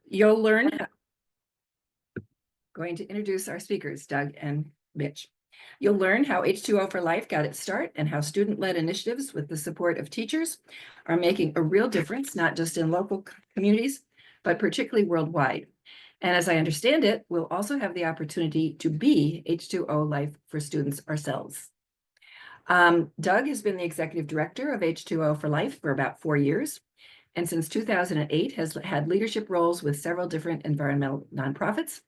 You'll learn, going to introduce our speakers, Doug and Mitch. You'll learn how H2O for Life got its start and how student-led initiatives with the support of teachers are making a real difference, not just in local communities, but particularly worldwide. And as I understand it, we'll also have the opportunity to be H2O Life for students ourselves. Doug has been the executive director of H2O for Life for about 4 years, and since 2008 has had leadership roles with several different environmental nonprofits,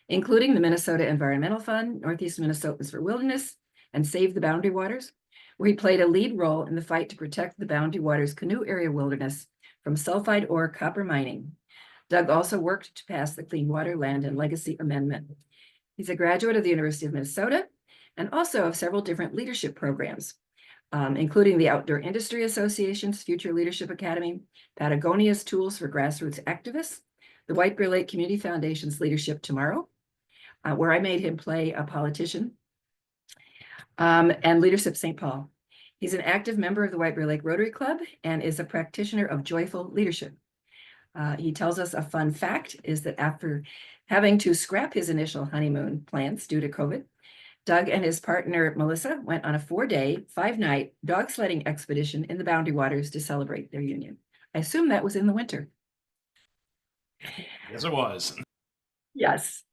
including the Minnesota Environmental Fund, Northeast Minnesotans for Wilderness, and Save the Boundary Waters, where he played a lead role in the fight to protect the Boundary Waters Canoe Area Wilderness from sulfide ore copper mining. Doug also worked to pass the Clean Water, Land, and Legacy Amendment. He's a graduate of the University of Minnesota and also of several different leadership programs, including the Outdoor Industry Association's Future Leadership Academy, Patagonia's Tools for Grassroots Activists, the White Bear Lake Community Foundation's Leadership Tomorrow, where I made him play a politician, and Leadership St. Paul. He's an active member of the White Bear Lake Rotary Club and is a practitioner of joyful leadership. He tells us a fun fact is that after having to scrap his initial honeymoon plans due to COVID, Doug and his partner, Melissa, went on a 4-day, 5-night dog sledding expedition in the Boundary Waters to celebrate their union. I assume that was in the winter. Yes, it was. Yes.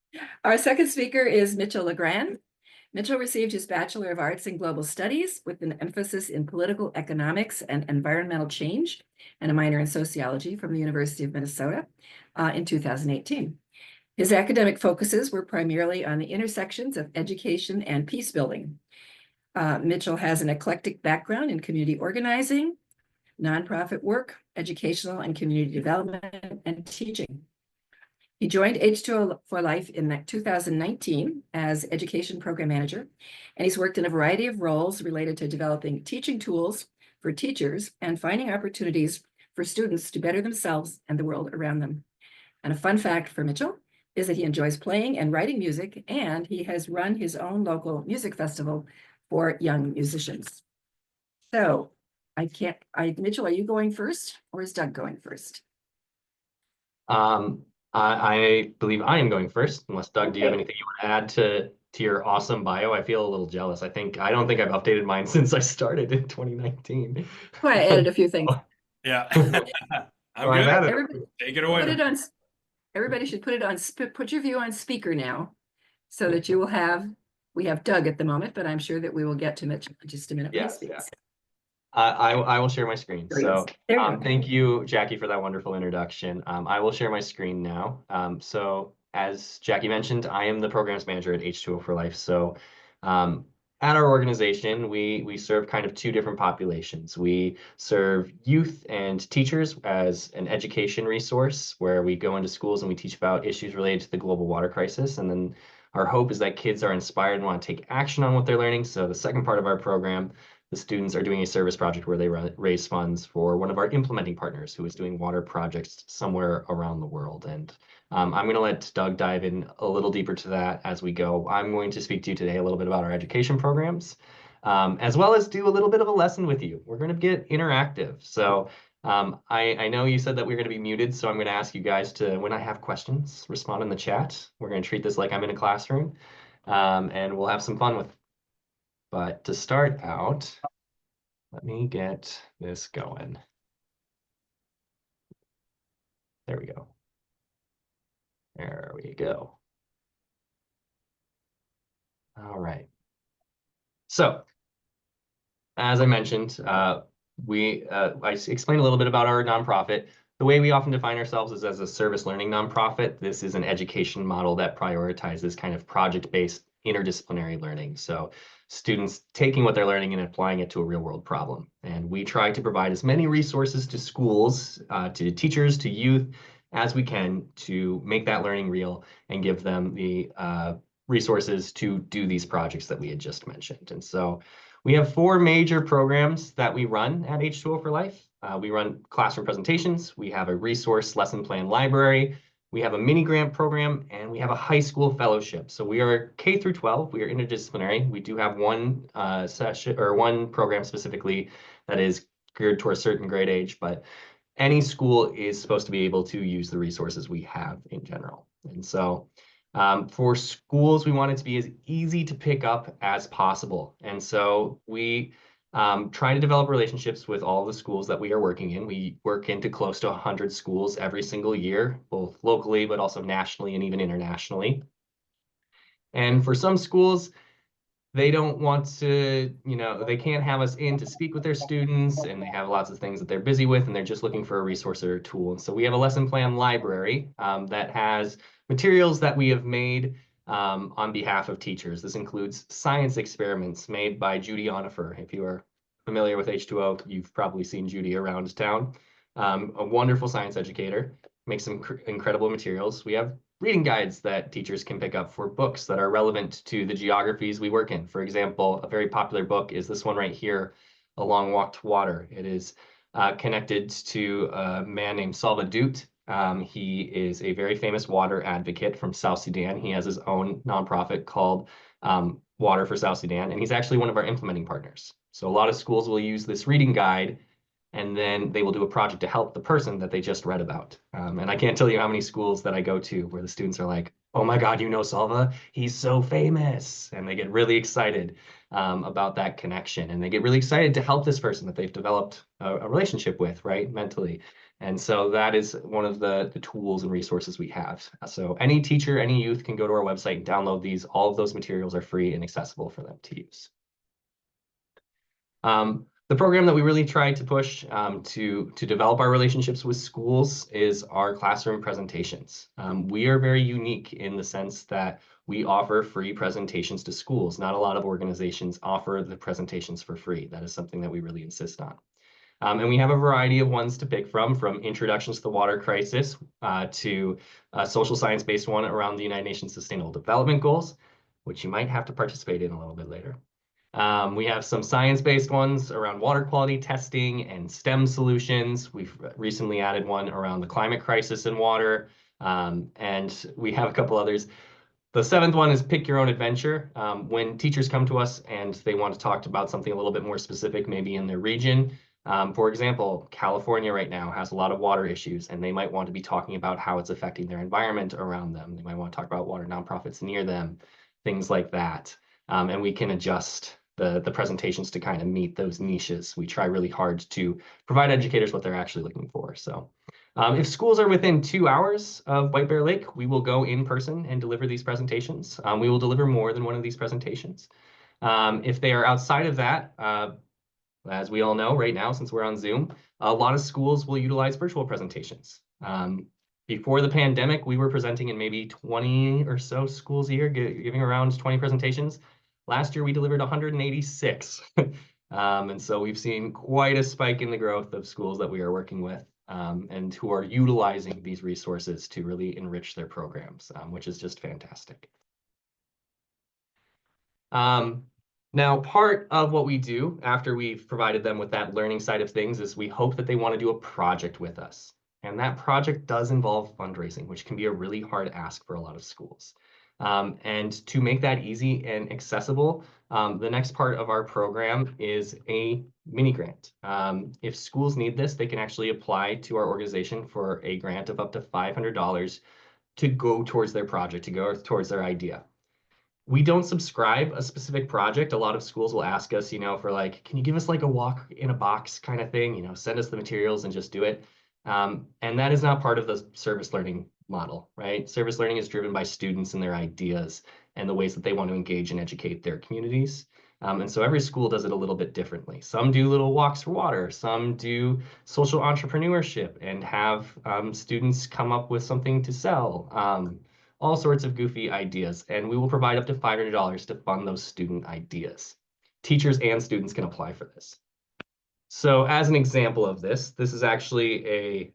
Our second speaker is Mitchell LeGrand. Mitchell received his Bachelor of Arts in Global Studies with an emphasis in political economics and environmental change and a minor in sociology from the University of Minnesota in 2018. His academic focuses were primarily on the intersections of education and peace building. Mitchell has an eclectic background in community organizing, nonprofit work, educational and community development, and teaching. He joined H2O for Life in 2019 as Education Program Manager, and he's worked in a variety of roles related to developing teaching tools for teachers and finding opportunities for students to better themselves and the world around them. And a fun fact for Mitchell is that he enjoys playing and writing music, and he has run his own local music festival for young musicians. So Mitchell, are you going first or is Doug going first? I believe I am going first, unless Doug, do you have anything you want to add to your awesome bio? I feel a little jealous. I don't think I've updated mine since I started in 2019. Well, I added a few things. Yeah. I'm Well, good. Everybody, Take it away. everybody should put your view on speaker now, so that we have Doug at the moment, but I'm sure that we will get to Mitch in just a minute. Yes, yeah. I will share my screen. So thank you, Jackie, for that wonderful introduction. I will share my screen now. So as Jackie mentioned, I am the programs manager at H2O for Life. So at our organization, we serve kind of two different populations. We serve youth and teachers as an education resource where we go into schools and we teach about issues related to the global water crisis. And then our hope is that kids are inspired and want to take action on what they're learning. So the second part of our program, the students are doing a service project where they raise funds for one of our implementing partners who is doing water projects somewhere around the world. And I'm going to let Doug dive in a little deeper to that as we go. I'm going to speak to you today a little bit about our education programs, as well as do a little bit of a lesson with you. We're going to get interactive. So I know you said that we're going to be muted, so I'm going to ask you guys to, when I have questions, respond in the chat. We're going to treat this like I'm in a classroom, and we'll have some fun with it. But to start out, let me get this going. There we go. There we go. All right. So, as I mentioned, I explained a little bit about our nonprofit. The way we often define ourselves is as a service learning nonprofit. This is an education model that prioritizes kind of project-based interdisciplinary learning. So students taking what they're learning and applying it to a real world problem. And we try to provide as many resources to schools, to teachers, to youth as we can to make that learning real and give them the resources to do these projects that we had just mentioned. And so we have 4 major programs that we run at H2O for Life. We run classroom presentations, we have a resource lesson plan library, we have a mini grant program, and we have a high school fellowship. So we are K through 12. We are interdisciplinary. We do have one session or one program specifically that is geared to a certain grade age, but any school is supposed to be able to use the resources we have in general. And so for schools, we want it to be as easy to pick up as possible. And so we try to develop relationships with all the schools that we are working in. We work into close to 100 schools every single year, both locally, but also nationally and even internationally. And for some schools, they don't want to, they can't have us in to speak with their students, and they have lots of things that they're busy with, and they're just looking for a resource or a tool. And so we have a lesson plan library that has materials that we have made on behalf of teachers. This includes science experiments made by Judy Onifer. If you are familiar with H2O, you've probably seen Judy around town. A wonderful science educator, makes some incredible materials. We have reading guides that teachers can pick up for books that are relevant to the geographies we work in. For example, a very popular book is this one right here, A Long Walk to Water. It is connected to a man named Salva Dut. He is a very famous water advocate from South Sudan. He has his own nonprofit called Water for South Sudan, and he's actually one of our implementing partners. So a lot of schools will use this reading guide, and then they will do a project to help the person that they just read about. And I can't tell you how many schools that I go to where the students are like, oh my God, you know Salva? He's so famous. And they get really excited about that connection. And they get really excited to help this person that they've developed a relationship with, right, mentally. And so that is one of the tools and resources we have. So any teacher, any youth can go to our website and download these. All of those materials are free and accessible for them to use. The program that we really try to push to develop our relationships with schools is our classroom presentations. We are very unique in the sense that we offer free presentations to schools. Not a lot of organizations offer the presentations for free. That is something that we really insist on. And we have a variety of ones to pick from introductions to the water crisis to a social science-based one around the United Nations Sustainable Development Goals, which you might have to participate in a little bit later. We have some science-based ones around water quality testing and STEM solutions. We've recently added one around the climate crisis in water, and we have a couple others. The 7th one is pick your own adventure. When teachers come to us and they want to talk about something a little bit more specific, maybe in their region. For example, California right now has a lot of water issues, and they might want to be talking about how it's affecting their environment around them. They might want to talk about water nonprofits near them, things like that. And we can adjust the presentations to kind of meet those niches. We try really hard to provide educators what they're actually looking for. So if schools are within 2 hours of White Bear Lake, we will go in person and deliver these presentations. We will deliver more than one of these presentations. If they are outside of that, as we all know right now, since we're on Zoom, a lot of schools will utilize virtual presentations. Before the pandemic, we were presenting in maybe 20 or so schools a year, giving around 20 presentations. Last year, we delivered 186. And so we've seen quite a spike in the growth of schools that we are working with and who are utilizing these resources to really enrich their programs, which is just fantastic. Now, part of what we do after we've provided them with that learning side of things is we hope that they want to do a project with us. And that project does involve fundraising, which can be a really hard ask for a lot of schools. And to make that easy and accessible, the next part of our program is a mini grant. If schools need this, they can actually apply to our organization for a grant of up to $500 to go towards their project, to go towards their idea. We don't subscribe a specific project. A lot of schools will ask us, for like, can you give us like a walk in a box kind of thing, send us the materials and just do it. And that is not part of the service learning model, right? Service learning is driven by students and their ideas and the ways that they want to engage and educate their communities. And so every school does it a little bit differently. Some do little walks for water, some do social entrepreneurship and have students come up with something to sell. All sorts of goofy ideas, and we will provide up to $500 to fund those student ideas. Teachers and students can apply for this. So as an example of this is actually a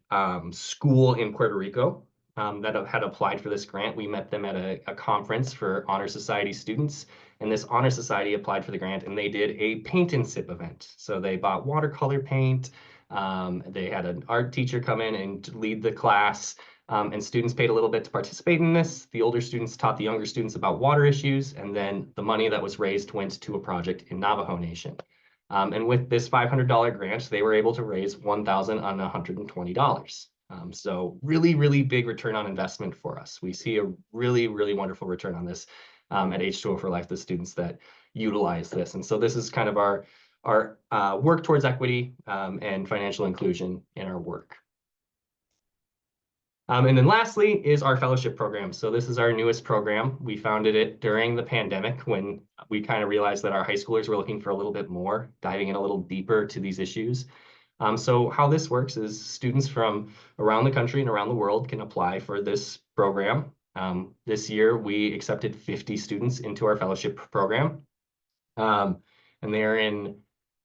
school in Puerto Rico that had applied for this grant. We met them at a conference for Honor Society students, and this Honor Society applied for the grant, and they did a paint and sip event. So they bought watercolor paint. They had an art teacher come in and lead the class. And students paid a little bit to participate in this. The older students taught the younger students about water issues, and then the money that was raised went to a project in Navajo Nation. And with this $500 grant, they were able to raise $1,120. So really, really big return on investment for us. We see a really, really wonderful return on this at H2O for Life, the students that utilize this. And so this is kind of our work towards equity and financial inclusion in our work. And then lastly is our fellowship program. So this is our newest program. We founded it during the pandemic when we kind of realized that our high schoolers were looking for a little bit more, diving in a little deeper to these issues. So how this works is students from around the country and around the world can apply for this program. This year, we accepted 50 students into our fellowship program. And they're in,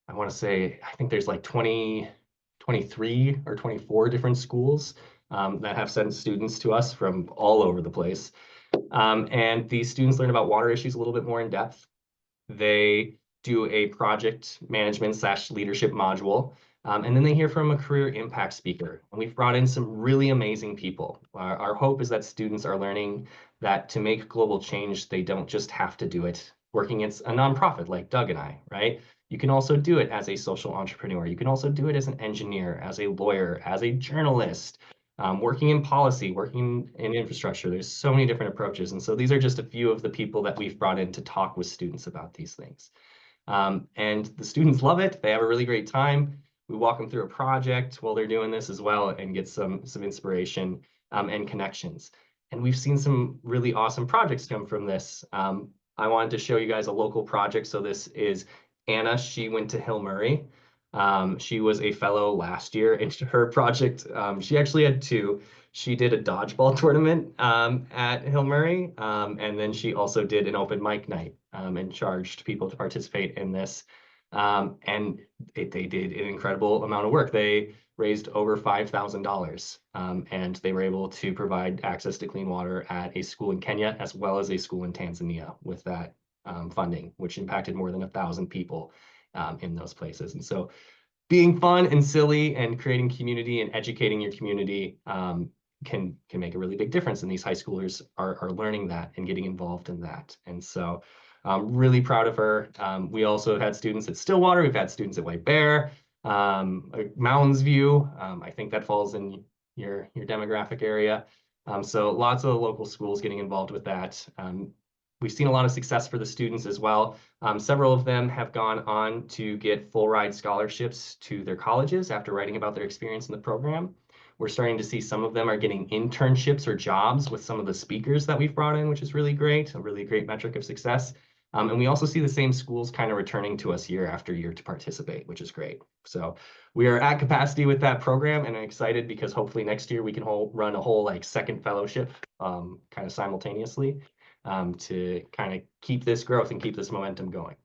I want to say, I think there's like 23 or 24 different schools that have sent students to us from all over the place. And these students learn about water issues a little bit more in depth. They do a project management / leadership module. And then they hear from a career impact speaker. And we've brought in some really amazing people. Our hope is that students are learning that to make global change, they don't just have to do it working as a nonprofit like Doug and I, right? You can also do it as a social entrepreneur. You can also do it as an engineer, as a lawyer, as a journalist, working in policy, working in infrastructure. There's so many different approaches. And so these are just a few of the people that we've brought in to talk with students about these things. And the students love it. They have a really great time. We walk them through a project while they're doing this as well and get some inspiration and connections. And we've seen some really awesome projects come from this. I wanted to show you guys a local project. So this is Anna. She went to Hill Murray. She was a fellow last year, and her project, she actually had two. She did a dodgeball tournament at Hill Murray, and then she also did an open mic night and charged people to participate in this. And they did an incredible amount of work. They raised over $5,000, and they were able to provide access to clean water at a school in Kenya as well as a school in Tanzania with that funding, which impacted more than 1,000 people in those places. And so being fun and silly and creating community and educating your community can make a really big difference. And these high schoolers are learning that and getting involved in that. And so I'm really proud of her. We also had students at Stillwater. We've had students at White Bear, Mounds View. I think that falls in your demographic area. So lots of local schools getting involved with that. We've seen a lot of success for the students as well. Several of them have gone on to get full ride scholarships to their colleges after writing about their experience in the program. We're starting to see some of them are getting internships or jobs with some of the speakers that we've brought in, which is really great, a really great metric of success. And we also see the same schools kind of returning to us year after year to participate, which is great. So we are at capacity with that program, and I'm excited because hopefully next year we can run a whole like second fellowship kind of simultaneously to kind of keep this growth and keep this momentum going.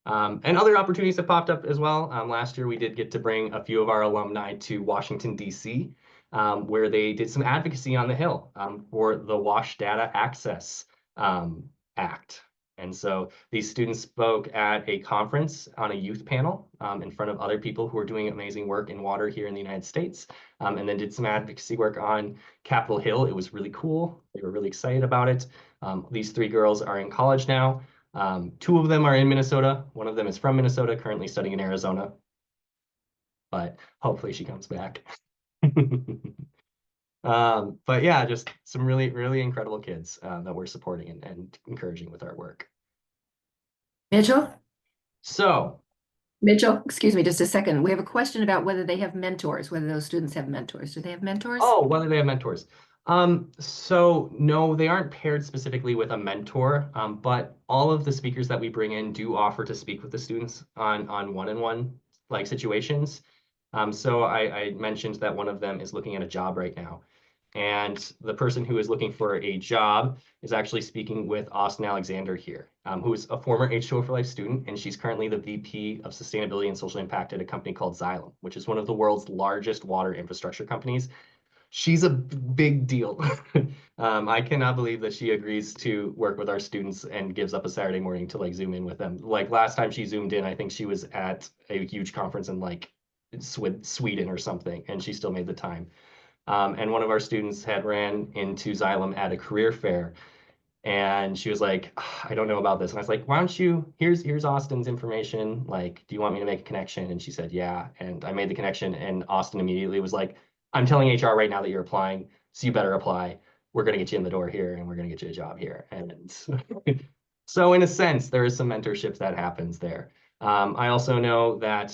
And other opportunities have popped up as well. Last year, we did get to bring a few of our alumni to Washington, D.C., where they did some advocacy on the Hill for the Wash Data Access Act. And so these students spoke at a conference on a youth panel in front of other people who are doing amazing work in water here in the United States, and then did some advocacy work on Capitol Hill. It was really cool. They were really excited about it. These three girls are in college now. Two of them are in Minnesota. One of them is from Minnesota, currently studying in Arizona. But hopefully she comes back. But yeah, just some really, really incredible kids that we're supporting and encouraging with our work. Mitchell? So, Mitchell, excuse me, just a second. We have a question about whether they have mentors, whether those students have mentors. Do they have mentors? oh, whether they have mentors. So no, they aren't paired specifically with a mentor, but all of the speakers that we bring in do offer to speak with the students on one-on-one like situations. So I mentioned that one of them is looking at a job right now. And the person who is looking for a job is actually speaking with Austin Alexander here, who is a former H2O for Life student, and she's currently the VP of Sustainability and Social Impact at a company called Xylem, which is one of the world's largest water infrastructure companies. She's a big deal. I cannot believe that she agrees to work with our students and gives up a Saturday morning to like Zoom in with them. Like last time she Zoomed in, I think she was at a huge conference in like Sweden or something, and she still made the time. And one of our students had ran into Xylem at a career fair. And she was like, I don't know about this. And I was like, why don't you, here's Austin's information. Like, do you want me to make a connection? And she said, yeah. And I made the connection, and Austin immediately was like, I'm telling HR right now that you're applying, so you better apply. We're going to get you in the door here, and we're going to get you a job here. And so in a sense, there is some mentorship that happens there. I also know that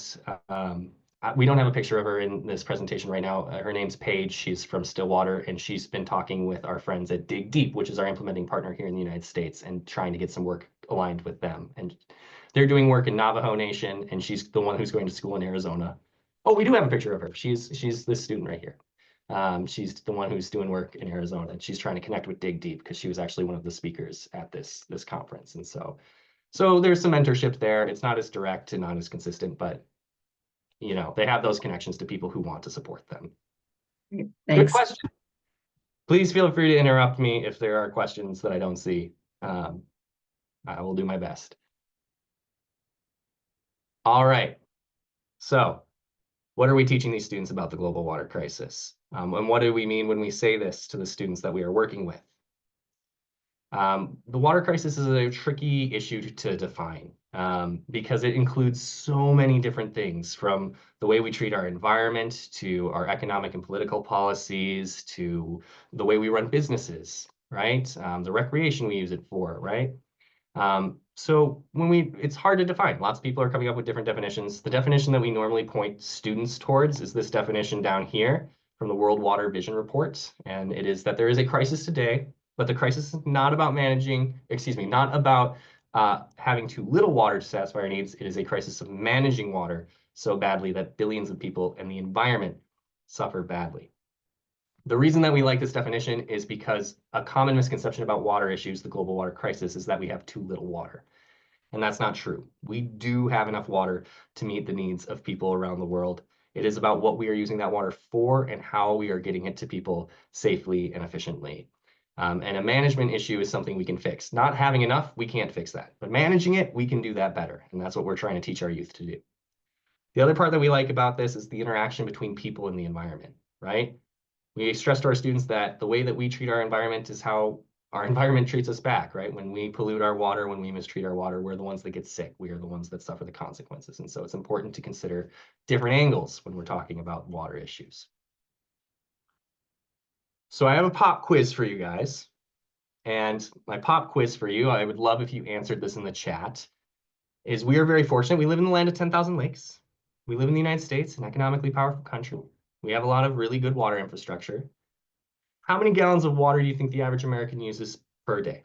we don't have a picture of her in this presentation right now. Her name's Paige. She's from Stillwater, and she's been talking with our friends at Dig Deep, which is our implementing partner here in the United States, and trying to get some work aligned with them. And they're doing work in Navajo Nation, and she's the one who's going to school in Arizona. Oh, we do have a picture of her. She's this student right here. She's the one who's doing work in Arizona, and she's trying to connect with Dig Deep because she was actually one of the speakers at this conference. And so there's some mentorship there. It's not as direct and not as consistent, but you know, they have those connections to people who want to support them. Thanks. Good question. Please feel free to interrupt me if there are questions that I don't see. I will do my best. All right. So what are we teaching these students about the global water crisis? And what do we mean when we say this to the students that we are working with? The water crisis is a tricky issue to define because it includes so many different things, from the way we treat our environment to our economic and political policies to the way we run businesses, right? The recreation we use it for, right? So it's hard to define. Lots of people are coming up with different definitions. The definition that we normally point students towards is this definition down here from the World Water Vision Report. And it is that there is a crisis today, but the crisis is not about not about having too little water to satisfy our needs. It is a crisis of managing water so badly that billions of people and the environment suffer badly. The reason that we like this definition is because a common misconception about water issues, the global water crisis, is that we have too little water. And that's not true. We do have enough water to meet the needs of people around the world. It is about what we are using that water for and how we are getting it to people safely and efficiently. And a management issue is something we can fix. Not having enough, we can't fix that. But managing it, we can do that better. And that's what we're trying to teach our youth to do. The other part that we like about this is the interaction between people and the environment, right? We stress to our students that the way that we treat our environment is how our environment treats us back, right? When we pollute our water, when we mistreat our water, we're the ones that get sick. We are the ones that suffer the consequences. And so it's important to consider different angles when we're talking about water issues. So I have a pop quiz for you guys. And my pop quiz for you, I would love if you answered this in the chat, is we are very fortunate. We live in the land of 10,000 lakes. We live in the United States, an economically powerful country. We have a lot of really good water infrastructure. How many gallons of water do you think the average American uses per day?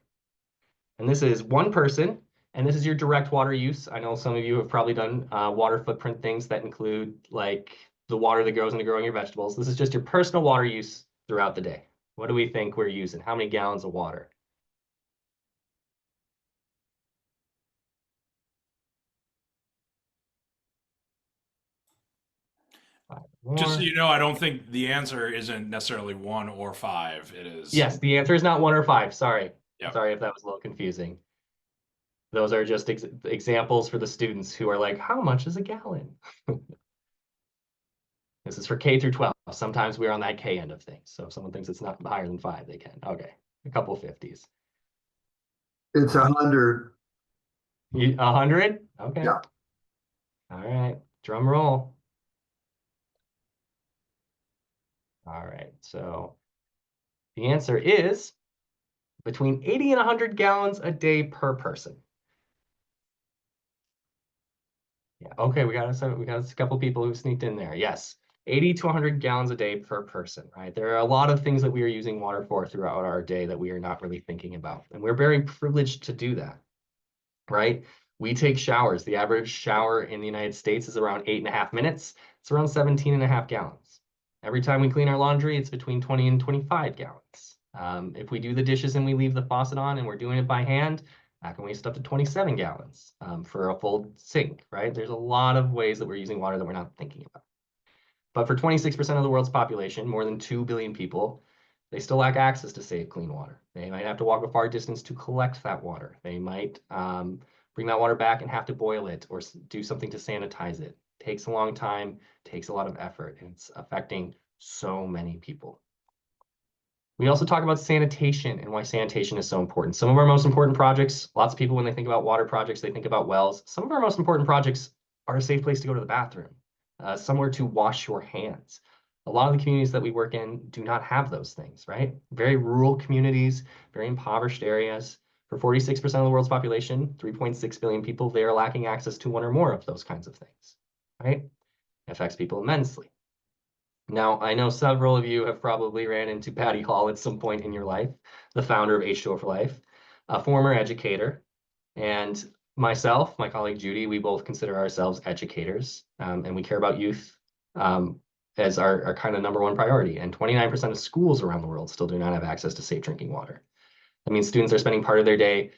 And this is one person, and this is your direct water use. I know some of you have probably done water footprint things that include like the water that goes into growing your vegetables. This is just your personal water use throughout the day. What do we think we're using? How many gallons of water? Just so you know, I don't think the answer isn't necessarily 1 or 5. It is. Yes, the answer is not 1 or 5. Sorry. Yep. Sorry if that was a little confusing. Those are just examples for the students who are like, how much is a gallon? This is for K through 12. Sometimes we're on that K end of things. So if someone thinks it's not higher than 5, they can. Okay, a couple 50s. It's 100. 100? Okay. Yeah. All right, drum roll. All right, so the answer is between 80 and 100 gallons a day per person. Yeah, okay, we got a couple people who sneaked in there. Yes, 80 to 100 gallons a day per person, right? There are a lot of things that we are using water for throughout our day that we are not really thinking about. And we're very privileged to do that, right? We take showers. The average shower in the United States is around 8.5 minutes. It's around 17.5 gallons. Every time we clean our laundry, it's between 20 and 25 gallons. If we do the dishes and we leave the faucet on and we're doing it by hand, that can waste up to 27 gallons for a full sink, right? There's a lot of ways that we're using water that we're not thinking about. But for 26% of the world's population, more than 2 billion people, they still lack access to safe, clean water. They might have to walk a far distance to collect that water. They might bring that water back and have to boil it or do something to sanitize it. It takes a long time, takes a lot of effort, and it's affecting so many people. We also talk about sanitation and why sanitation is so important. Some of our most important projects, lots of people, when they think about water projects, they think about wells. Some of our most important projects are a safe place to go to the bathroom, somewhere to wash your hands. A lot of the communities that we work in do not have those things, right? Very rural communities, very impoverished areas. For 46% of the world's population, 3.6 billion people, they are lacking access to one or more of those kinds of things, right? It affects people immensely. Now, I know several of you have probably ran into Patty Hall at some point in your life, the founder of H2O for Life, a former educator, and myself, my colleague Judy, we both consider ourselves educators, and we care about youth as our kind of number one priority. And 29% of schools around the world still do not have access to safe drinking water. That means students are spending part of their day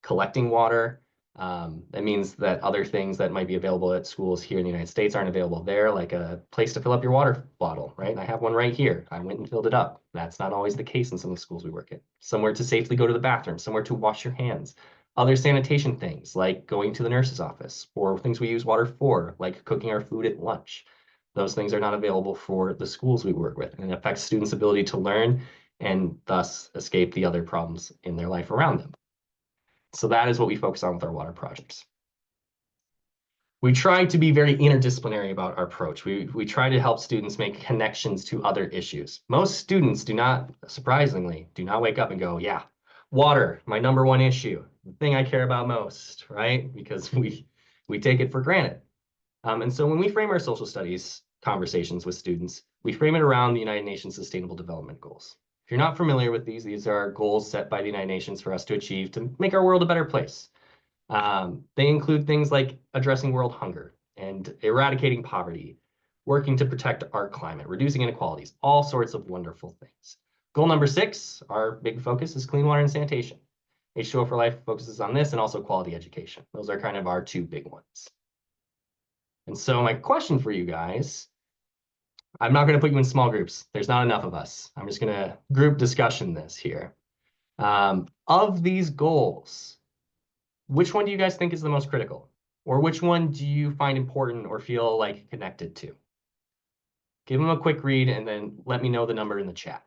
collecting water. That means that other things that might be available at schools here in the United States aren't available there, like a place to fill up your water bottle, right? And I have one right here. I went and filled it up. That's not always the case in some of the schools we work in. Somewhere to safely go to the bathroom, somewhere to wash your hands. Other sanitation things like going to the nurse's office, or things we use water for, like cooking our food at lunch. Those things are not available for the schools we work with, and it affects students' ability to learn and thus escape the other problems in their life around them. So that is what we focus on with our water projects. We try to be very interdisciplinary about our approach. We try to help students make connections to other issues. Most students do not, surprisingly, do not wake up and go, yeah, water, my number one issue, the thing I care about most, right? Because we take it for granted. And so when we frame our social studies conversations with students, we frame it around the United Nations Sustainable Development Goals. If you're not familiar with these are goals set by the United Nations for us to achieve to make our world a better place. They include things like addressing world hunger and eradicating poverty, working to protect our climate, reducing inequalities, all sorts of wonderful things. Goal number 6, our big focus is clean water and sanitation. H2O for Life focuses on this and also quality education. Those are kind of our 2 big ones. And so my question for you guys, I'm not going to put you in small groups. There's not enough of us. I'm just going to group discussion this here. Of these goals, which one do you guys think is the most critical? Or which one do you find important or feel like connected to? Give them a quick read and then let me know the number in the chat.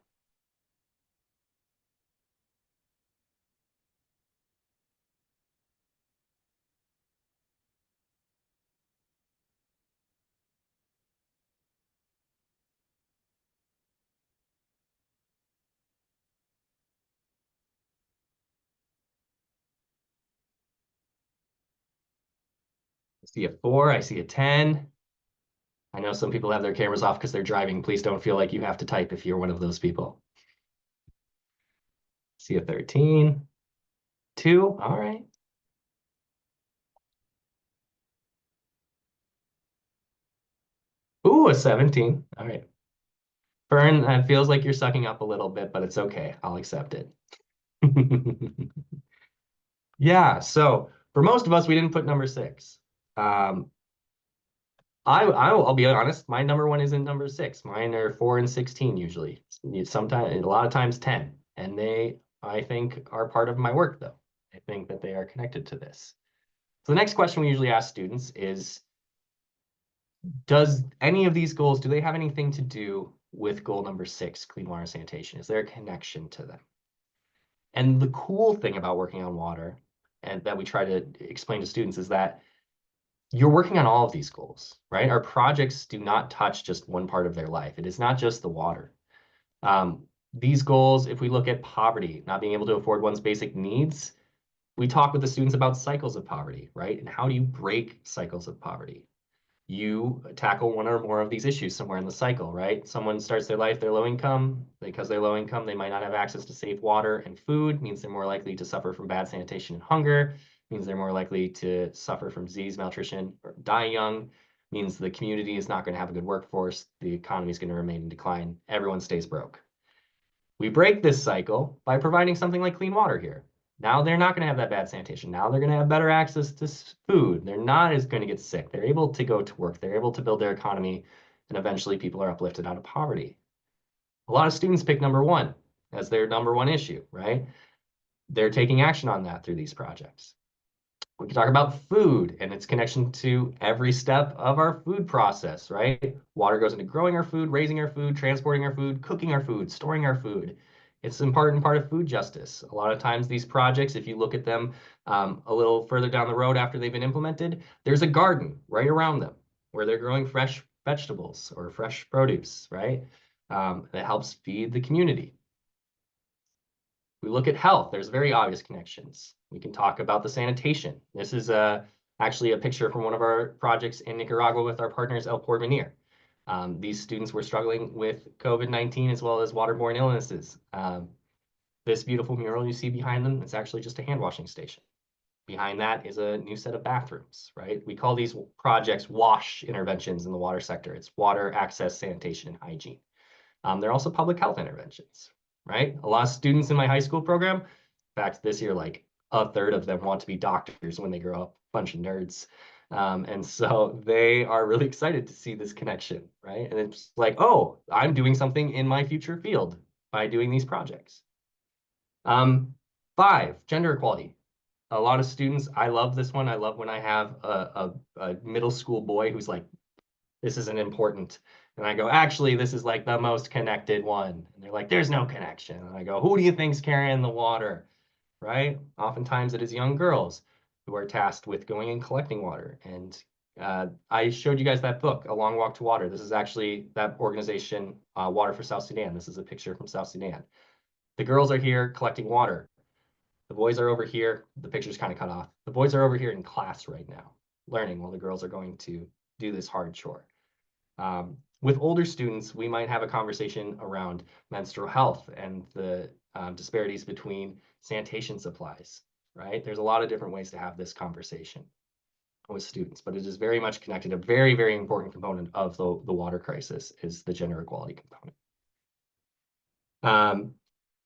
I see a 4, I see a 10. I know some people have their cameras off because they're driving. Please don't feel like you have to type if you're one of those people. See a 13, 2, all right. Ooh, a 17, all right. Fern, it feels like you're sucking up a little bit, but it's okay. I'll accept it. Yeah, so for most of us, we didn't put number 6. I'll be honest, my number 1 isn't number 6. Mine are 4 and 16 usually. Sometimes, a lot of times 10. And they, I think, are part of my work though. I think that they are connected to this. So the next question we usually ask students is, does any of these goals, do they have anything to do with goal number 6, clean water and sanitation? Is there a connection to them? And the cool thing about working on water, and that we try to explain to students, is that you're working on all of these goals, right? Our projects do not touch just one part of their life. It is not just the water. These goals, if we look at poverty, not being able to afford one's basic needs, we talk with the students about cycles of poverty, right? And how do you break cycles of poverty? You tackle one or more of these issues somewhere in the cycle, right? Someone starts their life, they're low income. Because they're low income, they might not have access to safe water and food, means they're more likely to suffer from bad sanitation and hunger, means they're more likely to suffer from disease, malnutrition, or die young, means the community is not going to have a good workforce, the economy is going to remain in decline, everyone stays broke. We break this cycle by providing something like clean water here. Now they're not going to have that bad sanitation. Now they're going to have better access to food. They're not as going to get sick. They're able to go to work. They're able to build their economy, and eventually people are uplifted out of poverty. A lot of students pick number 1 as their number 1 issue, right? They're taking action on that through these projects. We can talk about food and its connection to every step of our food process, right? Water goes into growing our food, raising our food, transporting our food, cooking our food, storing our food. It's an important part of food justice. A lot of times these projects, if you look at them a little further down the road after they've been implemented, there's a garden right around them where they're growing fresh vegetables or fresh produce, right? That helps feed the community. We look at health, there's very obvious connections. We can talk about the sanitation. This is actually a picture from one of our projects in Nicaragua with our partners El Porvenir. These students were struggling with COVID-19 as well as waterborne illnesses. This beautiful mural you see behind them, it's actually just a hand washing station. Behind that is a new set of bathrooms, right? We call these projects WASH interventions in the water sector. It's water, access, sanitation, and hygiene. They're also public health interventions, right? A lot of students in my high school program, in fact, this year, like a third of them want to be doctors when they grow up, a bunch of nerds. And so they are really excited to see this connection, right? And it's like, oh, I'm doing something in my future field by doing these projects. 5, gender equality. A lot of students, I love this one. I love when I have a middle school boy who's like, this isn't important. And I go, actually, this is like the most connected one. And they're like, there's no connection. And I go, who do you think's carrying the water, right? Oftentimes it is young girls who are tasked with going and collecting water. And I showed you guys that book, A Long Walk to Water. This is actually that organization, Water for South Sudan. This is a picture from South Sudan. The girls are here collecting water. The boys are over here. The picture's kind of cut off. The boys are over here in class right now, learning while the girls are going to do this hard chore. With older students, we might have a conversation around menstrual health and the disparities between sanitation supplies, right? There's a lot of different ways to have this conversation with students, but it is very much connected. A very, very important component of the water crisis is the gender equality component.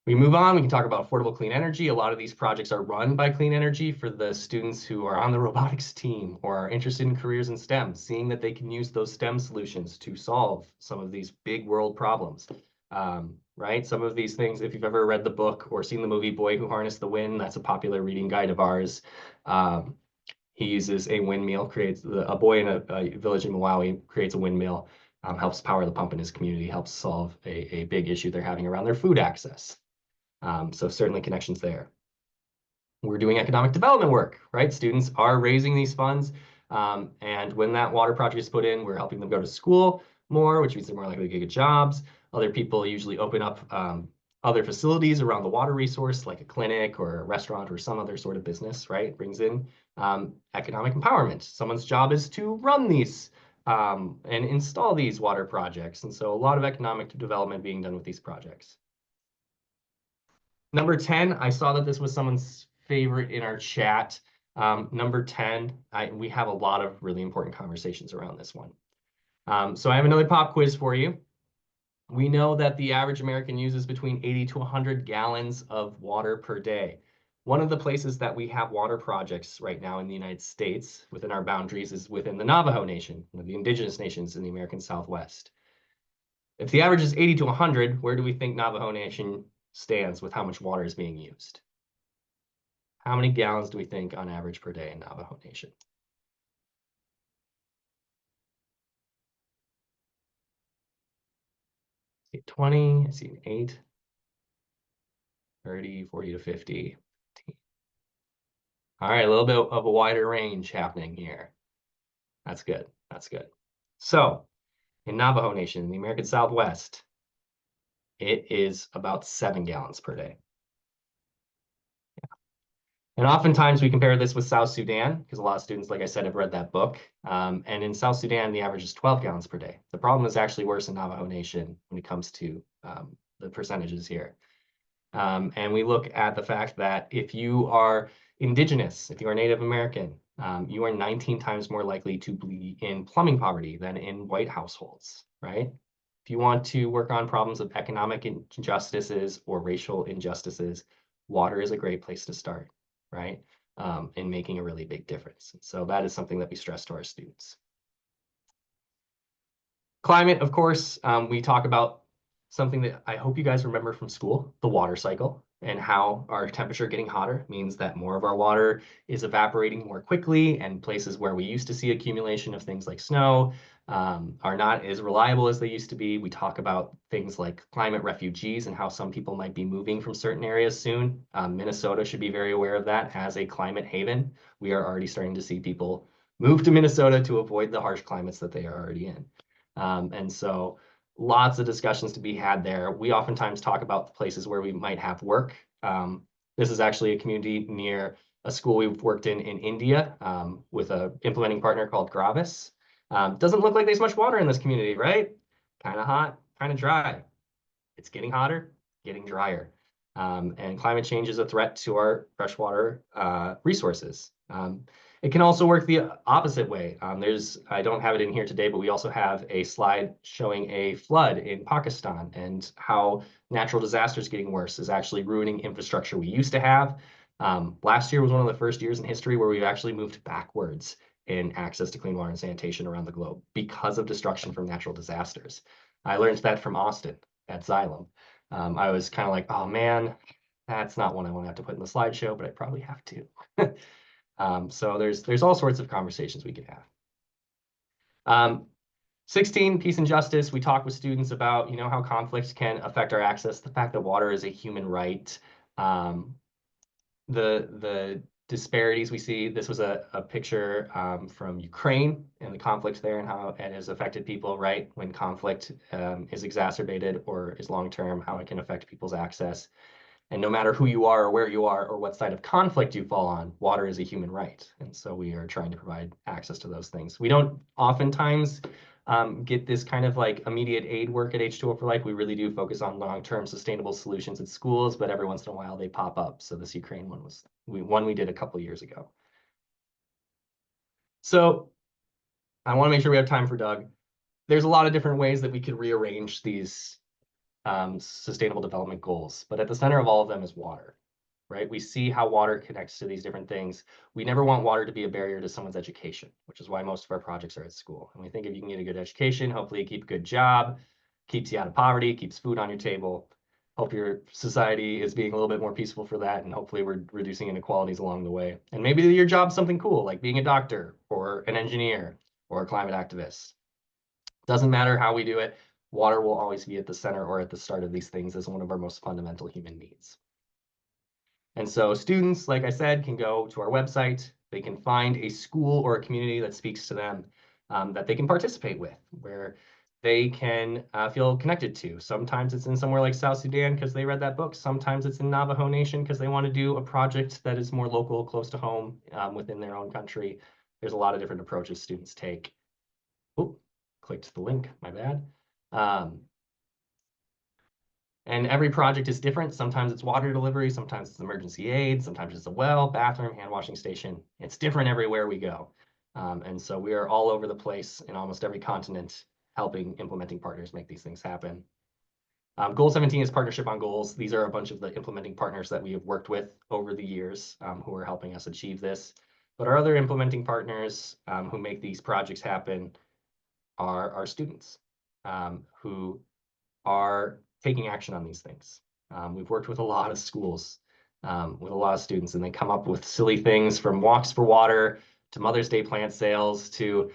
We move on, we can talk about affordable clean energy. A lot of these projects are run by Clean Energy for the students who are on the robotics team or are interested in careers in STEM, seeing that they can use those STEM solutions to solve some of these big world problems, right? Some of these things, if you've ever read the book or seen the movie Boy Who Harnessed the Wind, that's a popular reading guide of ours. He uses a windmill, creates a boy in a village in Malawi, creates a windmill, helps power the pump in his community, helps solve a big issue they're having around their food access. So certainly connections there. We're doing economic development work, right? Students are raising these funds. And when that water project is put in, we're helping them go to school more, which means they're more likely to get jobs. Other people usually open up other facilities around the water resource, like a clinic or a restaurant or some other sort of business, right? Brings in economic empowerment. Someone's job is to run these and install these water projects. And so a lot of economic development being done with these projects. Number 10, I saw that this was someone's favorite in our chat. Number 10, we have a lot of really important conversations around this one. So I have another pop quiz for you. We know that the average American uses between 80 to 100 gallons of water per day. One of the places that we have water projects right now in the United States within our boundaries is within the Navajo Nation, one of the indigenous nations in the American Southwest. If the average is 80 to 100, where do we think Navajo Nation stands with how much water is being used? How many gallons do we think on average per day in Navajo Nation? 20, I see an 8, 30, 40 to 50. All right, a little bit of a wider range happening here. That's good, that's good. So in Navajo Nation, in the American Southwest, it is about 7 gallons per day. And oftentimes we compare this with South Sudan because a lot of students, like I said, have read that book. And in South Sudan, the average is 12 gallons per day. The problem is actually worse in Navajo Nation when it comes to the percentages here. And we look at the fact that if you are indigenous, if you are Native American, you are 19 times more likely to be in plumbing poverty than in white households, right? If you want to work on problems of economic injustices or racial injustices, water is a great place to start, right? In making a really big difference. So that is something that we stress to our students. Climate, of course, we talk about something that I hope you guys remember from school, the water cycle, and how our temperature getting hotter means that more of our water is evaporating more quickly, and places where we used to see accumulation of things like snow, are not as reliable as they used to be. We talk about things like climate refugees and how some people might be moving from certain areas soon. Minnesota should be very aware of that as a climate haven. We are already starting to see people move to Minnesota to avoid the harsh climates that they are already in. And so lots of discussions to be had there. We oftentimes talk about the places where we might have work. This is actually a community near a school we've worked in India with a implementing partner called Gravis. Doesn't look like there's much water in this community, right? Kind of hot, kind of dry. It's getting hotter, getting drier. And climate change is a threat to our freshwater resources. It can also work the opposite way. I don't have it in here today, but we also have a slide showing a flood in Pakistan and how natural disasters getting worse is actually ruining infrastructure we used to have. Last year was one of the first years in history where we've actually moved backwards in access to clean water and sanitation around the globe because of destruction from natural disasters. I learned that from Austin at Xylem. I was kind of like, oh man, that's not one I want to have to put in the slideshow, but I probably have to. So there's all sorts of conversations we could have. 16, peace and justice. We talk with students about, how conflict can affect our access, the fact that water is a human right, the disparities we see. This was a picture from Ukraine and the conflict there and how it has affected people, right? When conflict is exacerbated or is long-term, how it can affect people's access. And no matter who you are or where you are or what side of conflict you fall on, water is a human right. And so we are trying to provide access to those things. We don't oftentimes get this kind of like immediate aid work at H2O for Life. We really do focus on long-term sustainable solutions at schools, but every once in a while they pop up. So this Ukraine one was one we did a couple years ago. So I want to make sure we have time for Doug. There's a lot of different ways that we could rearrange these sustainable development goals, but at the center of all of them is water, right? We see how water connects to these different things. We never want water to be a barrier to someone's education, which is why most of our projects are at school. And we think if you can get a good education, hopefully you keep a good job, keeps you out of poverty, keeps food on your table. Hope your society is being a little bit more peaceful for that, and hopefully we're reducing inequalities along the way. And maybe your job's something cool, like being a doctor or an engineer or a climate activist. Doesn't matter how we do it. Water will always be at the center or at the start of these things as one of our most fundamental human needs. And so students, like I said, can go to our website. They can find a school or a community that speaks to them that they can participate with, where they can feel connected to. Sometimes it's in somewhere like South Sudan because they read that book. Sometimes it's in Navajo Nation because they want to do a project that is more local, close to home within their own country. There's a lot of different approaches students take. Oh, clicked the link, my bad. And every project is different. Sometimes it's water delivery, sometimes it's emergency aid, sometimes it's a well, bathroom, hand washing station. It's different everywhere we go. And so we are all over the place in almost every continent, helping implementing partners make these things happen. Goal 17 is partnership on goals. These are a bunch of the implementing partners that we have worked with over the years who are helping us achieve this. But our other implementing partners who make these projects happen are our students who are taking action on these things. We've worked with a lot of schools, with a lot of students, and they come up with silly things from walks for water to Mother's Day plant sales to,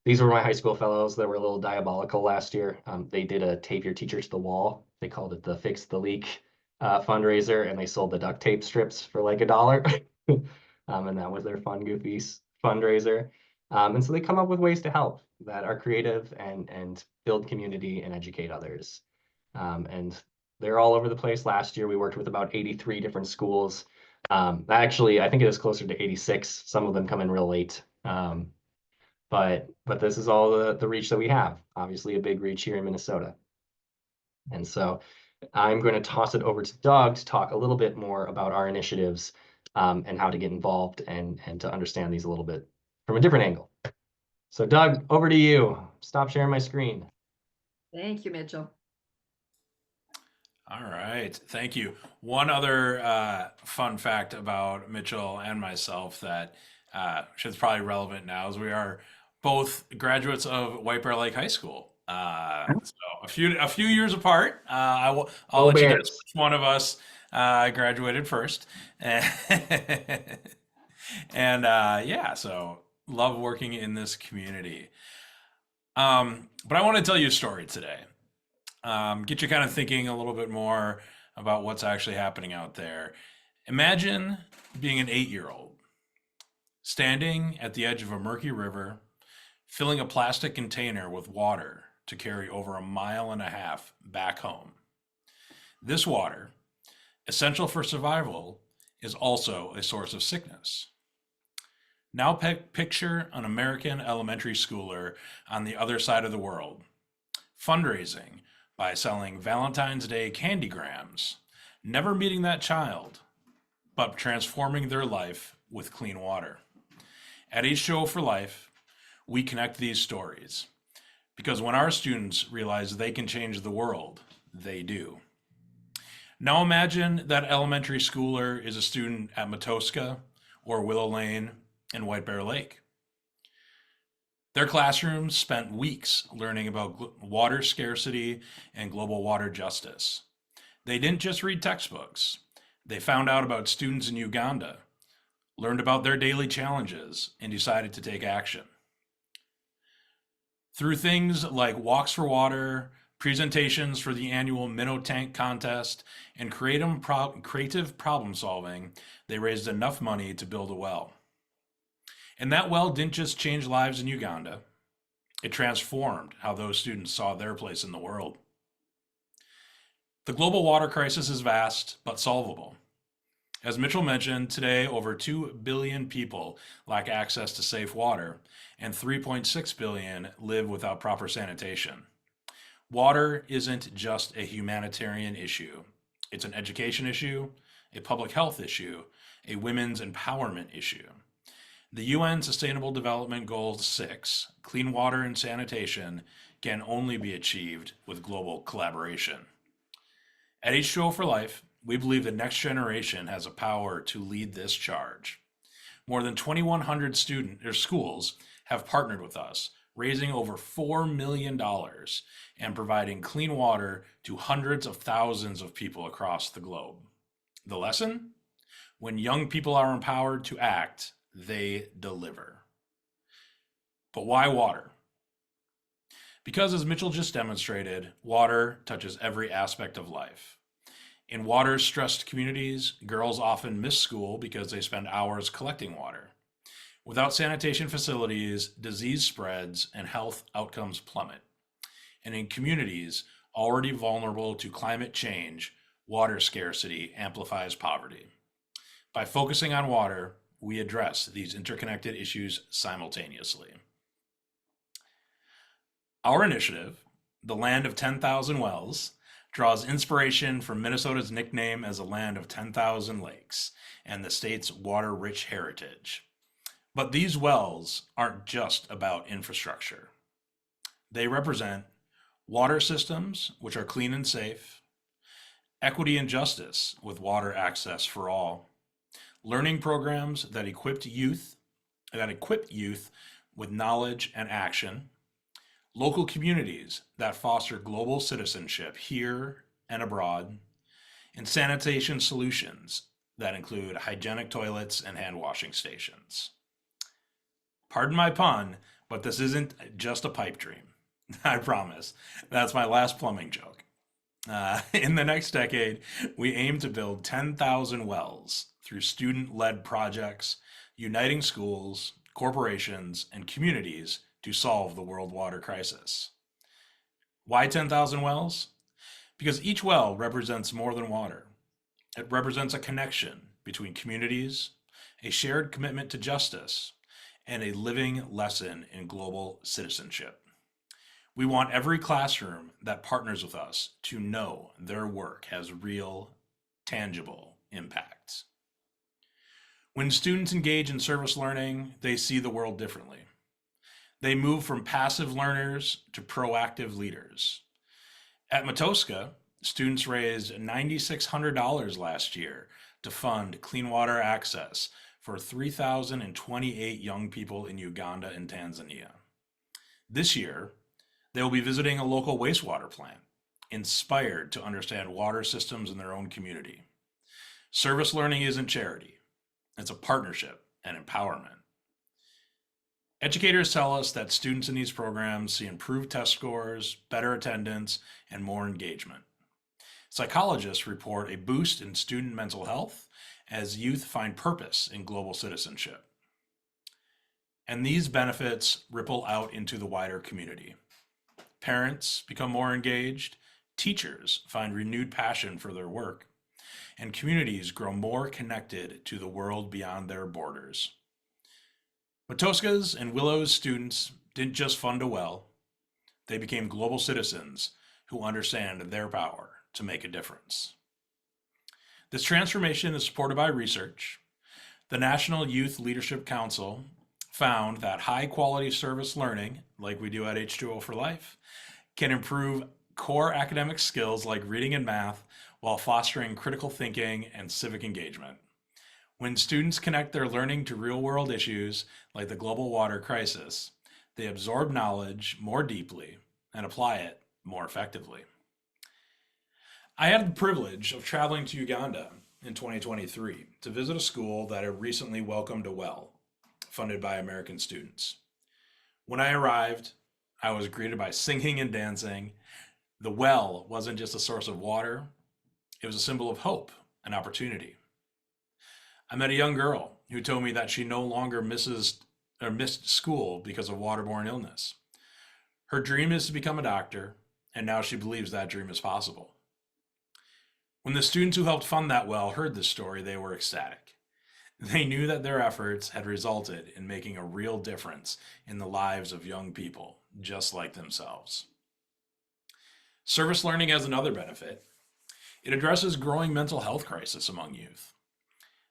these were my high school fellows that were a little diabolical last year. They did a tape your teacher to the wall. They called it the Fix the Leak fundraiser, and they sold the duct tape strips for like $1. And that was their fun, goofy fundraiser. And so they come up with ways to help that are creative and build community and educate others. And they're all over the place. Last year, we worked with about 83 different schools. Actually, I think it was closer to 86. Some of them come in real late. But this is all the reach that we have. Obviously, a big reach here in Minnesota. And so I'm going to toss it over to Doug to talk a little bit more about our initiatives and how to get involved and to understand these a little bit from a different angle. So Doug, over to you. Stop sharing my screen. Thank you, Mitchell. All right, thank you. One other fun fact about Mitchell and myself that is probably relevant now is we are both graduates of White Bear Lake High School. So a few years apart. I'll let you guess which one of us graduated first. And yeah, so love working in this community. But I want to tell you a story today. Get you kind of thinking a little bit more about what's actually happening out there. Imagine being an 8-year-old standing at the edge of a murky river, filling a plastic container with water to carry over 1.5 miles back home. This water, essential for survival, is also a source of sickness. Now picture an American elementary schooler on the other side of the world, fundraising by selling Valentine's Day candygrams, never meeting that child, but transforming their life with clean water. At H2O for Life, we connect these stories because when our students realize they can change the world, they do. Now imagine that elementary schooler is a student at Matoska or Willow Lane in White Bear Lake. Their classrooms spent weeks learning about water scarcity and global water justice. They didn't just read textbooks. They found out about students in Uganda, learned about their daily challenges, and decided to take action. Through things like walks for water, presentations for the annual minnow tank contest, and creative problem solving, they raised enough money to build a well. And that well didn't just change lives in Uganda, it transformed how those students saw their place in the world. The global water crisis is vast, but solvable. As Mitchell mentioned, today over 2 billion people lack access to safe water, and 3.6 billion live without proper sanitation. Water isn't just a humanitarian issue. It's an education issue, a public health issue, a women's empowerment issue. The UN Sustainable Development Goal 6, clean water and sanitation, can only be achieved with global collaboration. At H2O for Life, we believe the next generation has a power to lead this charge. More than 2,100 schools have partnered with us, raising over $4 million and providing clean water to hundreds of thousands of people across the globe. The lesson? When young people are empowered to act, they deliver. But why water? Because as Mitchell just demonstrated, water touches every aspect of life. In water-stressed communities, girls often miss school because they spend hours collecting water. Without sanitation facilities, disease spreads and health outcomes plummet. And in communities already vulnerable to climate change, water scarcity amplifies poverty. By focusing on water, we address these interconnected issues simultaneously. Our initiative, the Land of 10,000 Wells, draws inspiration from Minnesota's nickname as a land of 10,000 lakes and the state's water-rich heritage. But these wells aren't just about infrastructure. They represent water systems, which are clean and safe, equity and justice with water access for all, learning programs that equip youth with knowledge and action, local communities that foster global citizenship here and abroad, and sanitation solutions that include hygienic toilets and hand washing stations. Pardon my pun, but this isn't just a pipe dream. I promise. That's my last plumbing joke. In the next decade, we aim to build 10,000 wells through student-led projects, uniting schools, corporations, and communities to solve the world water crisis. Why 10,000 wells? Because each well represents more than water. It represents a connection between communities, a shared commitment to justice, and a living lesson in global citizenship. We want every classroom that partners with us to know their work has real, tangible impacts. When students engage in service learning, they see the world differently. They move from passive learners to proactive leaders. At Matoska, students raised $9,600 last year to fund clean water access for 3,028 young people in Uganda and Tanzania. This year, they will be visiting a local wastewater plant, inspired to understand water systems in their own community. Service learning isn't charity, it's a partnership and empowerment. Educators tell us that students in these programs see improved test scores, better attendance, and more engagement. Psychologists report a boost in student mental health as youth find purpose in global citizenship. And these benefits ripple out into the wider community. Parents become more engaged, teachers find renewed passion for their work, and communities grow more connected to the world beyond their borders. Matoska's and Willow's students didn't just fund a well, they became global citizens who understand their power to make a difference. This transformation is supported by research. The National Youth Leadership Council found that high quality service learning, like we do at H2O for Life, can improve core academic skills like reading and math while fostering critical thinking and civic engagement. When students connect their learning to real-world issues like the global water crisis, they absorb knowledge more deeply and apply it more effectively. I had the privilege of traveling to Uganda in 2023 to visit a school that had recently welcomed a well funded by American students. When I arrived, I was greeted by singing and dancing. The well wasn't just a source of water, it was a symbol of hope and opportunity. I met a young girl who told me that she no longer missed school because of waterborne illness. Her dream is to become a doctor, and now she believes that dream is possible. When the students who helped fund that well heard this story, they were ecstatic. They knew that their efforts had resulted in making a real difference in the lives of young people, just like themselves. Service learning has another benefit. It addresses growing mental health crisis among youth.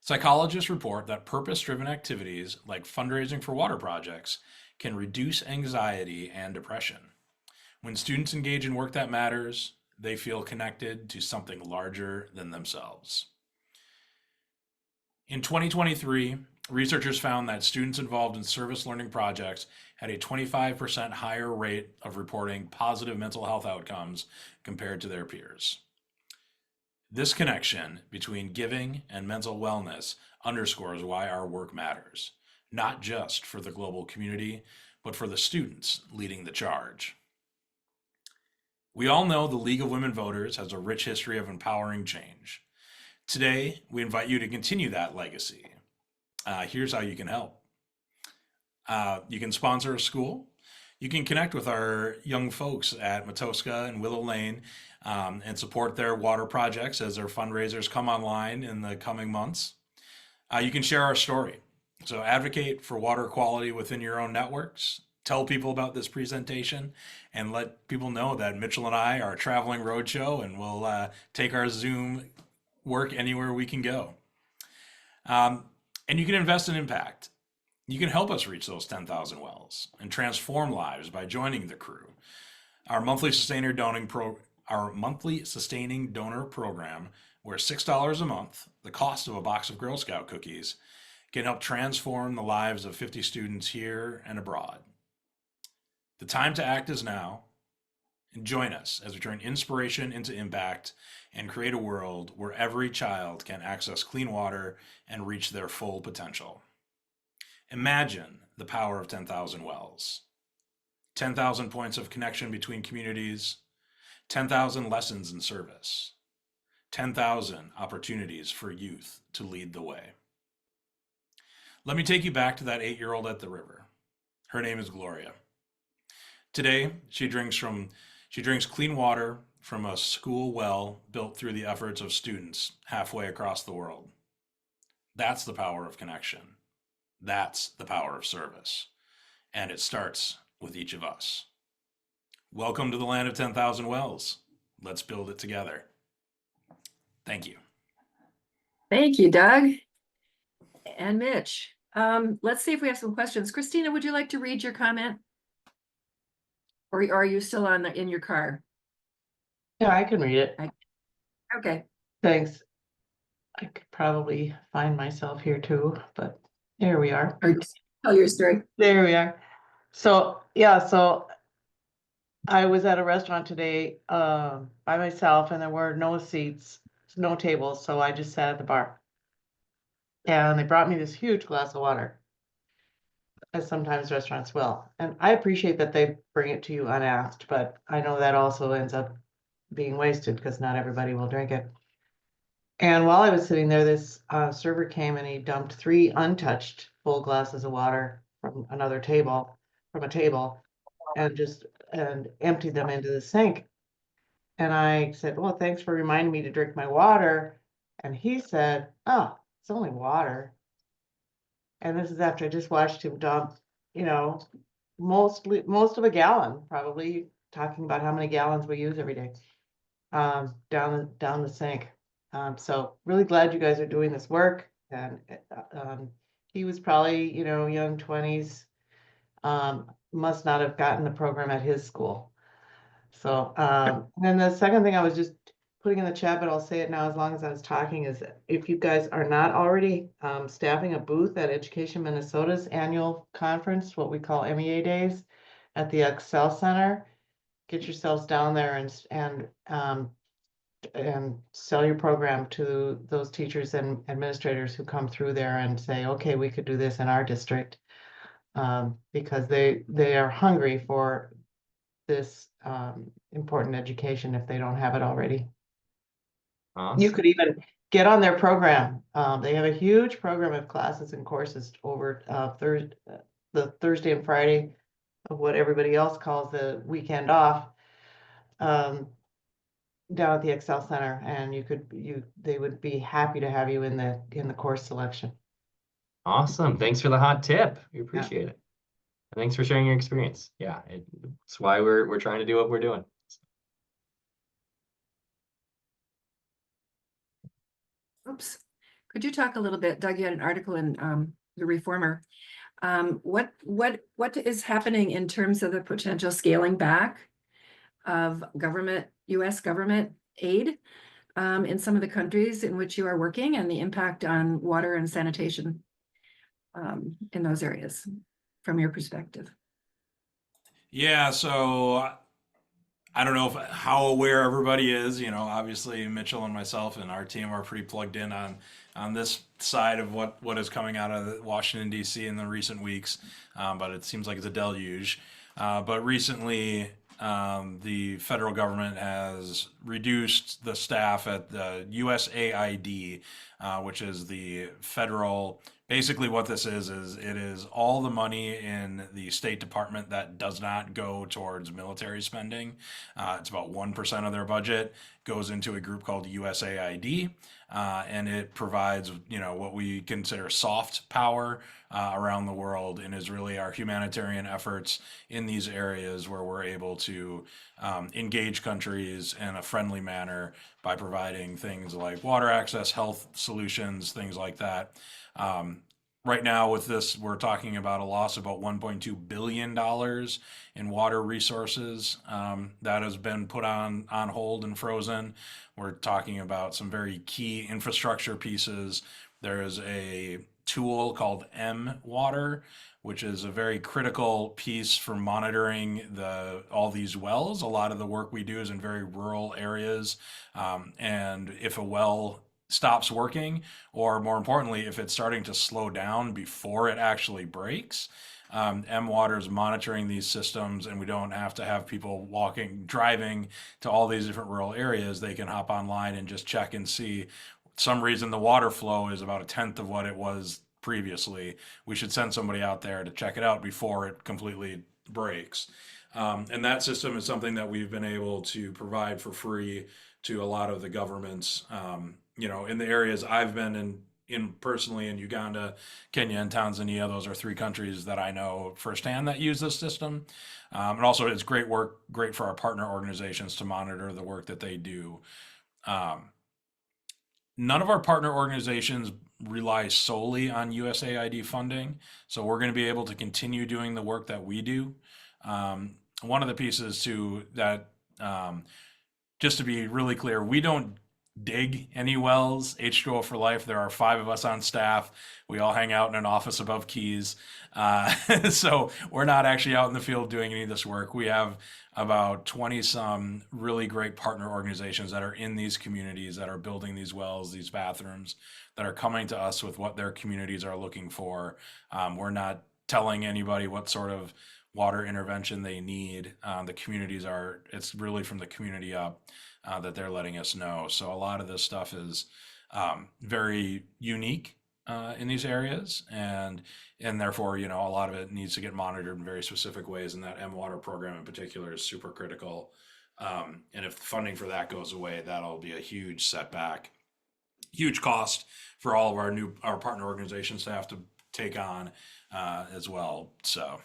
Psychologists report that purpose-driven activities like fundraising for water projects can reduce anxiety and depression. When students engage in work that matters, they feel connected to something larger than themselves. In 2023, researchers found that students involved in service learning projects had a 25% higher rate of reporting positive mental health outcomes compared to their peers. This connection between giving and mental wellness underscores why our work matters, not just for the global community, but for the students leading the charge. We all know the League of Women Voters has a rich history of empowering change. Today, we invite you to continue that legacy. Here's how you can help. You can sponsor a school. You can connect with our young folks at Matoska and Willow Lane and support their water projects as their fundraisers come online in the coming months. You can share our story. So advocate for water quality within your own networks. Tell people about this presentation and let people know that Mitchell and I are a traveling roadshow and we'll take our Zoom work anywhere we can go. And you can invest in impact. You can help us reach those 10,000 wells and transform lives by joining the crew. Our monthly sustaining donor program, where $6 a month, the cost of a box of Girl Scout cookies, can help transform the lives of 50 students here and abroad. The time to act is now. And join us as we turn inspiration into impact and create a world where every child can access clean water and reach their full potential. Imagine the power of 10,000 wells, 10,000 points of connection between communities, 10,000 lessons in service, 10,000 opportunities for youth to lead the way. Let me take you back to that 8-year-old at the river. Her name is Gloria. Today, she drinks clean water from a school well built through the efforts of students halfway across the world. That's the power of connection. That's the power of service. And it starts with each of us. Welcome to the land of 10,000 wells. Let's build it together. Thank you. Thank you, Doug and Mitch. Let's see if we have some questions. Christina, would you like to read your comment? Or are you still in your car? Yeah, I can read it. Okay. Thanks. I could probably find myself here too, but there we are. Or tell your story. There we are. So yeah, so I was at a restaurant today by myself and there were no seats, no tables, so I just sat at the bar. And they brought me this huge glass of water. as sometimes restaurants will. And I appreciate that they bring it to you unasked, but I know that also ends up being wasted because not everybody will drink it. And while I was sitting there, this server came and he dumped 3 untouched full glasses of water from a table, and emptied them into the sink. And I said, well, thanks for reminding me to drink my water. And he said, oh, it's only water. And this is after I just watched him dump, you know, most of a gallon, probably, talking about how many gallons we use every day, down the sink. So really glad you guys are doing this work. And he was probably, young 20s, must not have gotten the program at his school. So, and then the second thing I was just putting in the chat, but I'll say it now as long as I was talking, is if you guys are not already staffing a booth at Education Minnesota's annual conference, what we call MEA Days, at the Excel Center, get yourselves down there and sell your program to those teachers and administrators who come through there and say, okay, we could do this in our district, because they are hungry for this important education if they don't have it already. Awesome. You could even get on their program. They have a huge program of classes and courses over the Thursday and Friday of what everybody else calls the weekend off, down at the Excel Center, and they would be happy to have you in the course selection. Awesome. Thanks for the hot tip. We appreciate it. And thanks for sharing your experience. Yeah, it's why we're trying to do what we're doing. Oops. Could you talk a little bit, Doug, you had an article in the Reformer. What is happening in terms of the potential scaling back of US government aid in some of the countries in which you are working, and the impact on water and sanitation in those areas from your perspective? Yeah, so I don't know how aware everybody is. Obviously Mitchell and myself and our team are pretty plugged in on this side of what is coming out of Washington, D.C. in the recent weeks, but it seems like it's a deluge. But recently, the federal government has reduced the staff at the USAID, which is the federal. Basically, what this is it is all the money in the State Department that does not go towards military spending. It's about 1% of their budget goes into a group called USAID, and it provides, what we consider soft power around the world, and is really our humanitarian efforts in these areas where we're able to engage countries in a friendly manner by providing things like water access, health solutions, things like that. Right now with this, we're talking about a loss of about $1.2 billion in water resources that has been put on hold and frozen. We're talking about some very key infrastructure pieces. There is a tool called M-Water, which is a very critical piece for monitoring all these wells. A lot of the work we do is in very rural areas, and if a well stops working, or more importantly, if it's starting to slow down before it actually breaks, M-Water is monitoring these systems, and we don't have to have people driving to all these different rural areas. They can hop online and just check and see. Some reason the water flow is about 1/10 of what it was previously. We should send somebody out there to check it out before it completely breaks. And that system is something that we've been able to provide for free to a lot of the governments, in the areas I've been in personally in Uganda, Kenya, and Tanzania. Those are 3 countries that I know firsthand that use this system. And also it's great for our partner organizations to monitor the work that they do. None of our partner organizations rely solely on USAID funding, so we're going to be able to continue doing the work that we do. One of the pieces too that, just to be really clear, we don't dig any wells. H2O for Life, there are 5 of us on staff. We all hang out in an office above Keys. So we're not actually out in the field doing any of this work. We have about 20 some really great partner organizations that are in these communities that are building these wells, these bathrooms, that are coming to us with what their communities are looking for. We're not telling anybody what sort of water intervention they need. The communities are, it's really from the community up that they're letting us know. So a lot of this stuff is very unique in these areas, and therefore, you know, a lot of it needs to get monitored in very specific ways. And that M Water program in particular is super critical. And if the funding for that goes away, that'll be a huge setback, huge cost for all of our partner organizations to have to take on as well. So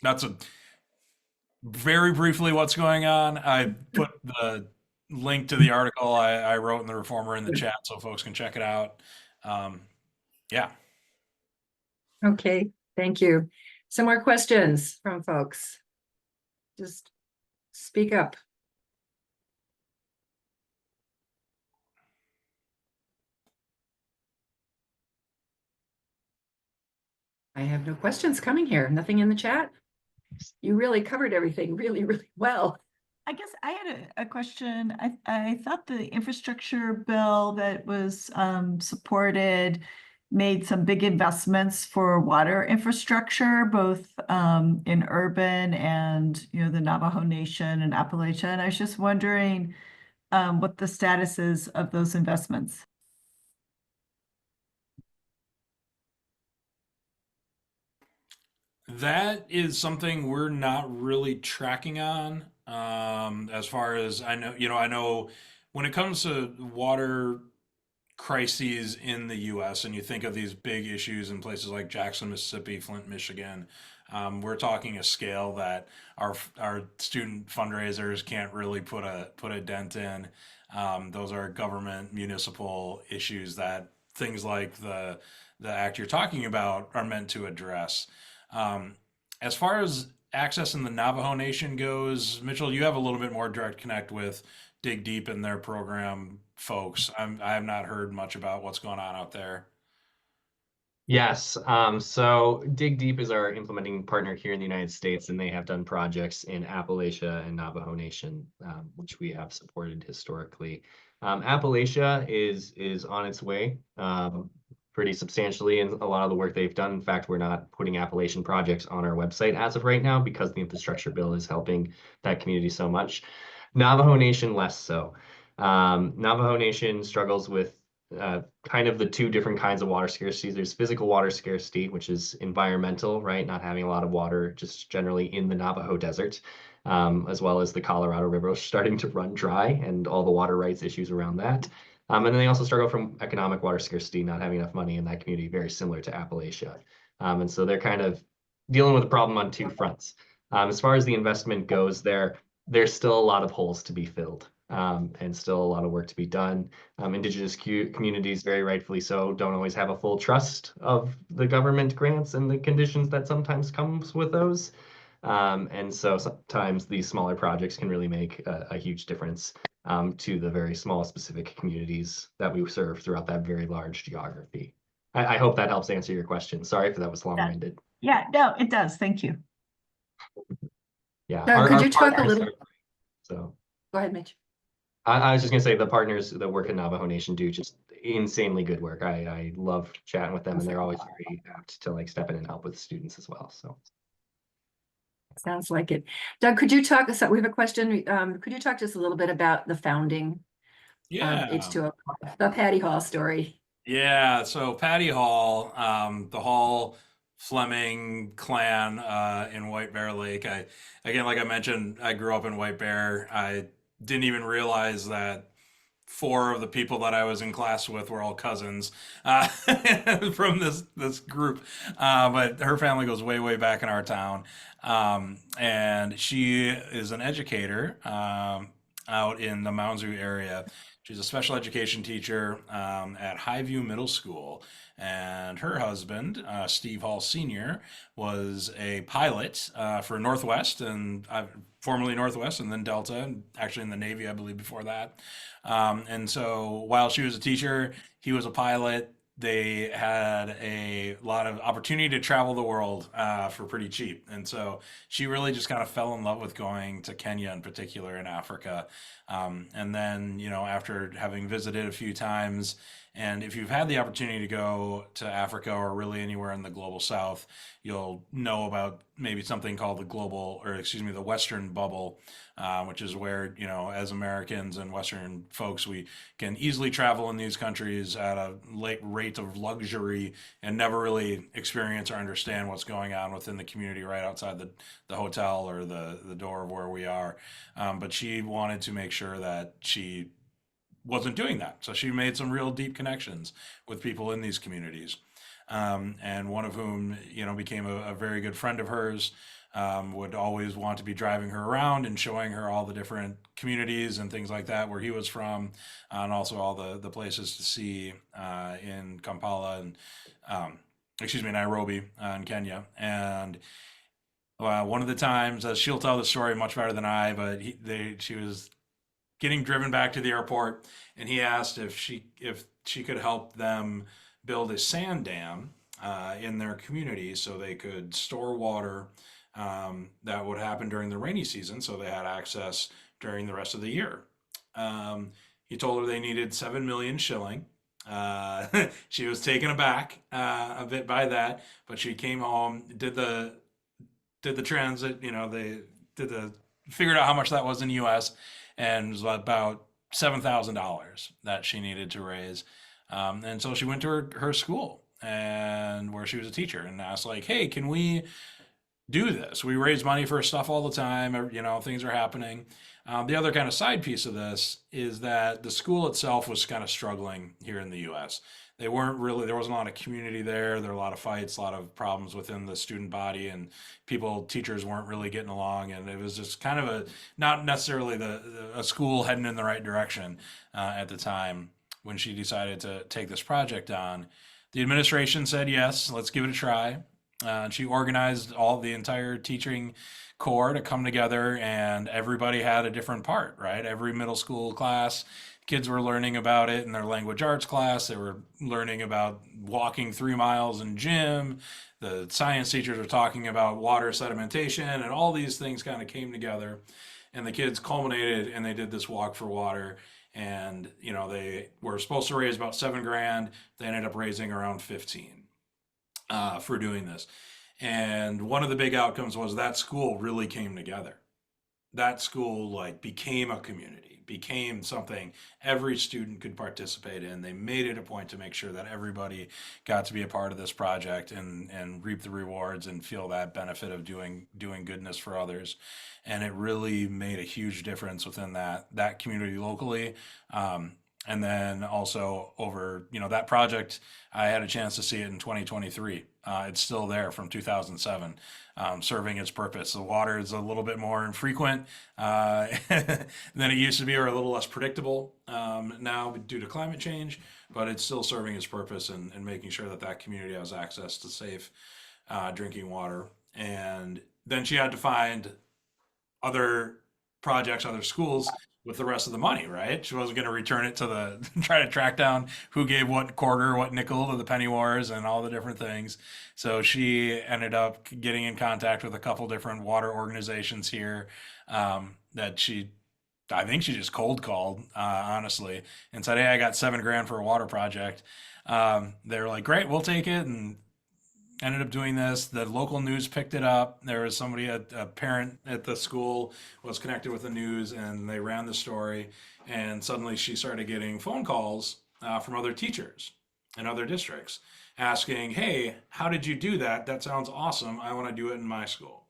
that's a very briefly what's going on. I put the link to the article I wrote in the Reformer in the chat so folks can check it out. Yeah. Okay, thank you. Some more questions from folks? Just speak up. I have no questions coming here. Nothing in the chat? You really covered everything really, really well. I guess I had a question. I thought the infrastructure bill that was supported made some big investments for water infrastructure, both in urban and, you know, the Navajo Nation and Appalachia. And I was just wondering what the status is of those investments. That is something we're not really tracking on. As far as I know, you know, I know when it comes to water crises in the US and you think of these big issues in places like Jackson, Mississippi, Flint, Michigan, we're talking a scale that our student fundraisers can't really put a dent in. Those are government municipal issues that things like the act you're talking about are meant to address. Um, as far as access in the Navajo Nation goes, Mitchell, you have a little bit more direct connect with Dig Deep in their program folks. I have not heard much about what's going on out there. Yes, so Dig Deep is our implementing partner here in the United States, and they have done projects in Appalachia and Navajo Nation, which we have supported historically. Appalachia is on its way pretty substantially in a lot of the work they've done. In fact, we're not putting Appalachian projects on our website as of right now because the infrastructure bill is helping that community so much. Navajo Nation less so. Navajo Nation struggles with kind of the two different kinds of water scarcity. There's physical water scarcity, which is environmental, right? Not having a lot of water just generally in the Navajo desert, as well as the Colorado River starting to run dry and all the water rights issues around that. And then they also struggle from economic water scarcity, not having enough money in that community, very similar to Appalachia. And so they're kind of dealing with the problem on two fronts. As far as the investment goes there's still a lot of holes to be filled. And still a lot of work to be done. Indigenous communities, very rightfully so, don't always have a full trust of the government grants and the conditions that sometimes comes with those. And so sometimes these smaller projects can really make a huge difference to the very small specific communities that we serve throughout that very large geography. I hope that helps answer your question. Sorry if that was long-winded. Yeah, no, it does. Thank you. Yeah. So could you talk a little? So Go ahead, Mitch. I was just gonna say the partners that work in Navajo Nation do just insanely good work. I love chatting with them, and they're always very apt to like step in and help with students as well. So Sounds like it. Doug, could you talk, so we have a question. Could you talk to us a little bit about the founding Yeah. of H2O, the Patty Hall story? Yeah, so Patty Hall, the Hall Fleming clan in White Bear Lake. Again, like I mentioned, I grew up in White Bear. I didn't even realize that four of the people that I was in class with were all cousins from this group. But her family goes way, way back in our town. And she is an educator out in the Mounds View area. She's a special education teacher at Highview Middle School. And her husband, Steve Hall Sr., was a pilot for Northwest and formerly Northwest and then Delta, and actually in the Navy, I believe, before that. And so while she was a teacher, he was a pilot. they had a lot of opportunity to travel the world for pretty cheap. And so she really just kind of fell in love with going to Kenya in particular in Africa. And then, after having visited a few times, and if you've had the opportunity to go to Africa or really anywhere in the global south, you'll know about maybe something called the Western bubble, which is where, as Americans and Western folks, we can easily travel in these countries at a rate of luxury and never really experience or understand what's going on within the community right outside the hotel or the door of where we are. But she wanted to make sure that she wasn't doing that. So she made some real deep connections with people in these communities. And one of whom, became a very good friend of hers, would always want to be driving her around and showing her all the different communities and things like that where he was from, and also all the places to see in Kampala and, Nairobi in Kenya. And one of the times, she'll tell the story much better than I, but she was getting driven back to the airport, and he asked if she could help them build a sand dam in their community so they could store water that would happen during the rainy season, so they had access during the rest of the year. He told her they needed 7 million shilling. She was taken aback a bit by that, but she came home, did the transit, they figured out how much that was in US, and it was about $7,000 that she needed to raise. And so she went to her school, and where she was a teacher, and asked, like, hey, can we do this? We raise money for stuff all the time, things are happening. The other kind of side piece of this is that the school itself was kind of struggling here in the US. There wasn't a lot of community there. There were a lot of fights, a lot of problems within the student body, and teachers weren't really getting along. And it was just kind of not necessarily a school heading in the right direction at the time when she decided to take this project on. The administration said, yes, let's give it a try. And she organized the entire teaching corps to come together, and everybody had a different part, right? Every middle school class, kids were learning about it in their language arts class. They were learning about walking 3 miles in gym. The science teachers were talking about water sedimentation, and all these things kind of came together, and the kids culminated, and they did this walk for water. And, they were supposed to raise about $7,000. They ended up raising around 15 for doing this. And one of the big outcomes was that school really came together. That school became a community, became something every student could participate in. They made it a point to make sure that everybody got to be a part of this project and reap the rewards and feel that benefit of doing goodness for others. And it really made a huge difference within that community locally. And then also over, that project, I had a chance to see it in 2023. It's still there from 2007, serving its purpose. The water is a little bit more infrequent than it used to be, or a little less predictable now due to climate change, but it's still serving its purpose and making sure that community has access to safe drinking water. And then she had to find other projects, other schools with the rest of the money, right? She wasn't going to return it to try to track down who gave what quarter, what nickel to the penny wars and all the different things. So she ended up getting in contact with a couple different water organizations here that I think she just cold called, honestly, and said, hey, I got $7,000 for a water project. They were like, great, we'll take it. And ended up doing this. The local news picked it up. There was somebody, a parent at the school was connected with the news, and they ran the story. And suddenly she started getting phone calls from other teachers in other districts asking, hey, how did you do that? That sounds awesome. I want to do it in my school.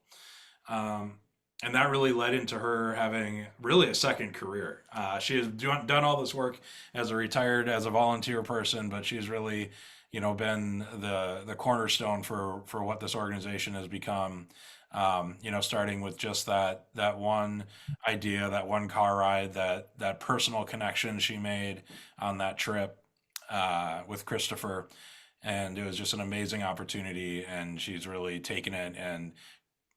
And that really led into her having really a second career. She has done all this work as a volunteer person, but she's really been the cornerstone for what this organization has become. Starting with just that one idea, that one car ride, that personal connection she made on that trip with Christopher, and it was just an amazing opportunity. And she's really taken it and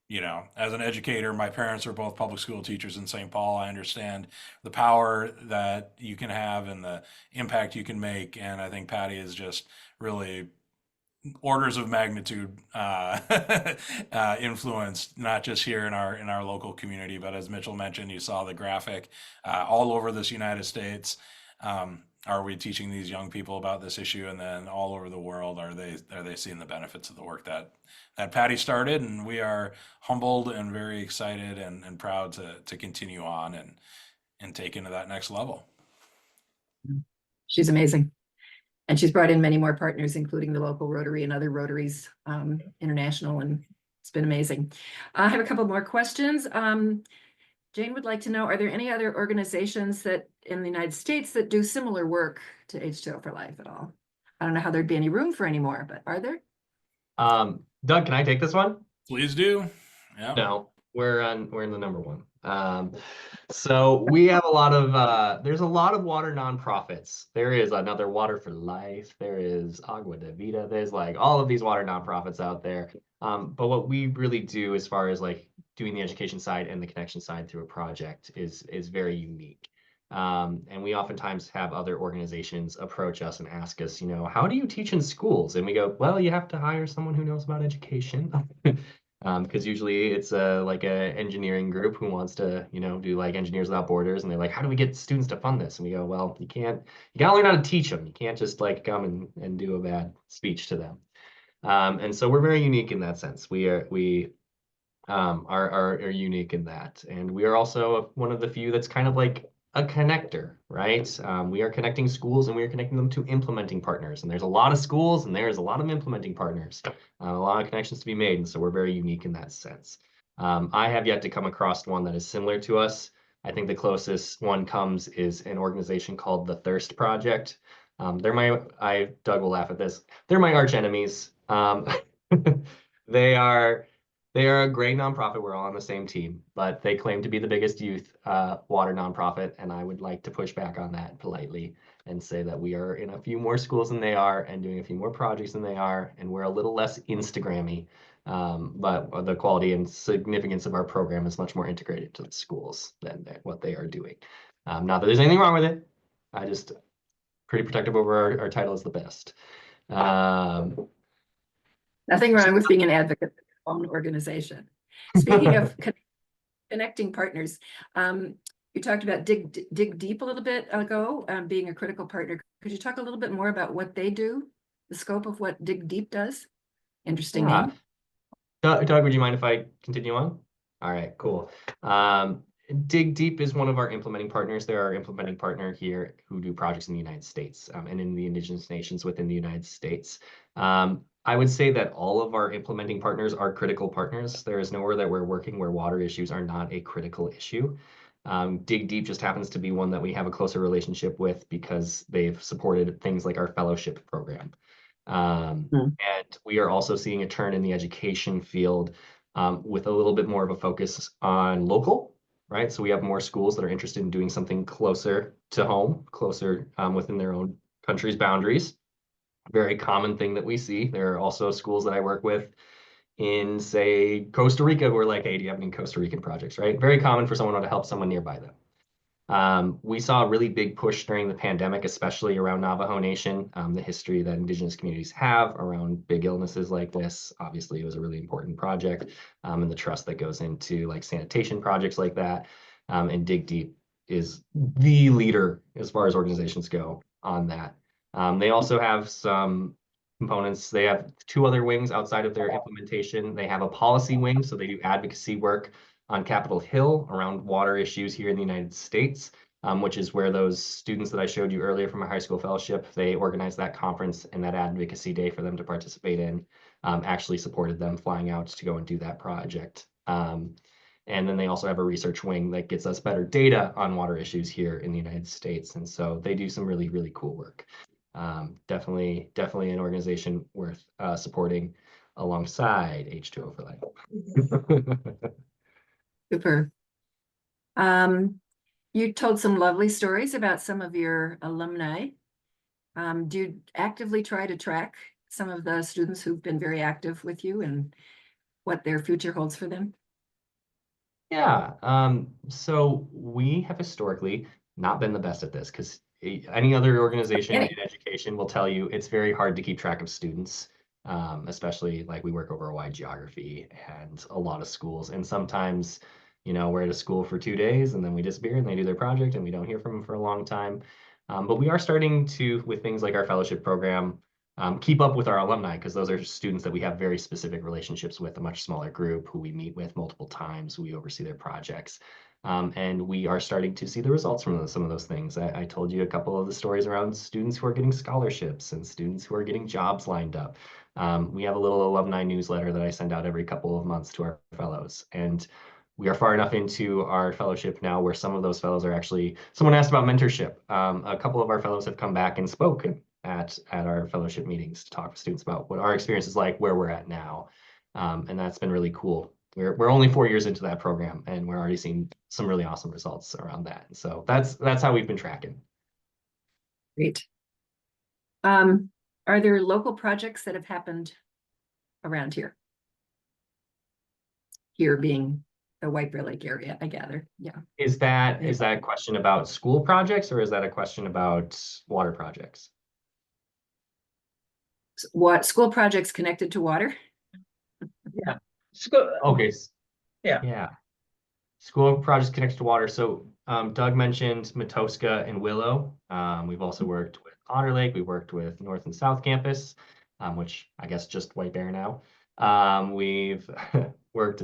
you know, as an educator, my parents are both public school teachers in St. Paul. I understand the power that you can have and the impact you can make. And I think Patty is just really orders of magnitude influenced, not just here in our local community, but as Mitchell mentioned, you saw the graphic all over this United States. Are we teaching these young people about this issue, and then all over the world are they seeing the benefits of the work that Patty started? And we are humbled and very excited and proud to continue on and take into that next level. She's amazing. And she's brought in many more partners, including the local Rotary and other Rotaries, international, and it's been amazing. I have a couple more questions. Jane would like to know, are there any other organizations that in the United States that do similar work to H2O for Life at all? I don't know how there'd be any room for any more, but are there? Doug, can I take this one? Please do. Yeah. No, we're in the number one. So we have a lot of there's a lot of water nonprofits. There is another Water for Life. There is Agua de Vida. There's like all of these water nonprofits out there. But what we really do as far as like doing the education side and the connection side through a project is very unique. And we oftentimes have other organizations approach us and ask us, you know, how do you teach in schools? And we go, well, you have to hire someone who knows about education. Because usually it's like a engineering group who wants to, you know, do like Engineers Without Borders, and they're like, how do we get students to fund this? And we go, well, you gotta learn how to teach them. You can't just like come and do a bad speech to them. And so we're very unique in that sense. We are unique in that, and we are also one of the few that's kind of like a connector, right? We are connecting schools and we are connecting them to implementing partners. And there's a lot of schools and there's a lot of implementing partners, a lot of connections to be made. And so we're very unique in that sense. I have yet to come across one that is similar to us. I think the closest one comes is an organization called the Thirst Project. Doug will laugh at this. They're my arch enemies. They are a great nonprofit. We're all on the same team, but they claim to be the biggest youth water nonprofit. And I would like to push back on that politely and say that we are in a few more schools than they are and doing a few more projects than they are. And we're a little less Instagrammy, but the quality and significance of our program is much more integrated to the schools than what they are doing. Not that there's anything wrong with it. I just pretty protective over our title as the best. Nothing wrong with being an advocate for your own organization. Speaking of connecting partners, you talked about Dig Deep a little bit ago, being a critical partner. Could you talk a little bit more about what they do, the scope of what Dig Deep does? Interesting name. Doug, would you mind if I continue on? All right, cool. Dig Deep is one of our implementing partners. They're our implementing partner here who do projects in the United States and in the indigenous nations within the United States. I would say that all of our implementing partners are critical partners. There is nowhere that we're working where water issues are not a critical issue. Dig Deep just happens to be one that we have a closer relationship with because they've supported things like our fellowship program. And we are also seeing a turn in the education field with a little bit more of a focus on local, right? So we have more schools that are interested in doing something closer to home, closer within their own country's boundaries. Very common thing that we see. There are also schools that I work with in, say, Costa Rica who are like, hey, do you have any Costa Rican projects, right? Very common for someone to help someone nearby them. We saw a really big push during the pandemic, especially around Navajo Nation, the history that indigenous communities have around big illnesses like this. Obviously, it was a really important project, and the trust that goes into like sanitation projects like that. And Dig Deep is the leader as far as organizations go on that. They also have some components. They have two other wings outside of their implementation. They have a policy wing, so they do advocacy work on Capitol Hill around water issues here in the United States, which is where those students that I showed you earlier from my high school fellowship, they organized that conference and that advocacy day for them to participate in, actually supported them flying out to go and do that project. And then they also have a research wing that gets us better data on water issues here in the United States. And so they do some really, really cool work. Definitely an organization worth supporting alongside H2O for Life. Super. You told some lovely stories about some of your alumni. Do you actively try to track some of the students who've been very active with you and what their future holds for them? Yeah, so we have historically not been the best at this because any other organization in education will tell you it's very hard to keep track of students, especially like we work over a wide geography and a lot of schools. And sometimes, we're at a school for 2 days and then we disappear and they do their project and we don't hear from them for a long time. But we are starting to, with things like our fellowship program, keep up with our alumni because those are students that we have very specific relationships with, a much smaller group who we meet with multiple times, who we oversee their projects. And we are starting to see the results from some of those things. I told you a couple of the stories around students who are getting scholarships and students who are getting jobs lined up. We have a little alumni newsletter that I send out every couple of months to our fellows. And we are far enough into our fellowship now where some of those fellows are actually, someone asked about mentorship. A couple of our fellows have come back and spoken at our fellowship meetings to talk to students about what our experience is like, where we're at now. And that's been really cool. We're only 4 years into that program and we're already seeing some really awesome results around that. So that's how we've been tracking. Great. Are there local projects that have happened around here? Here being the White Bear Lake area, I gather. Yeah. Is that a question about school projects or is that a question about water projects? What school projects connected to water? Yeah. School. Okay. Yeah. Yeah. School projects connected to water. So Doug mentioned Matoska and Willow. We've also worked with Otter Lake. We worked with North and South Campus, which I guess just White Bear now. We've worked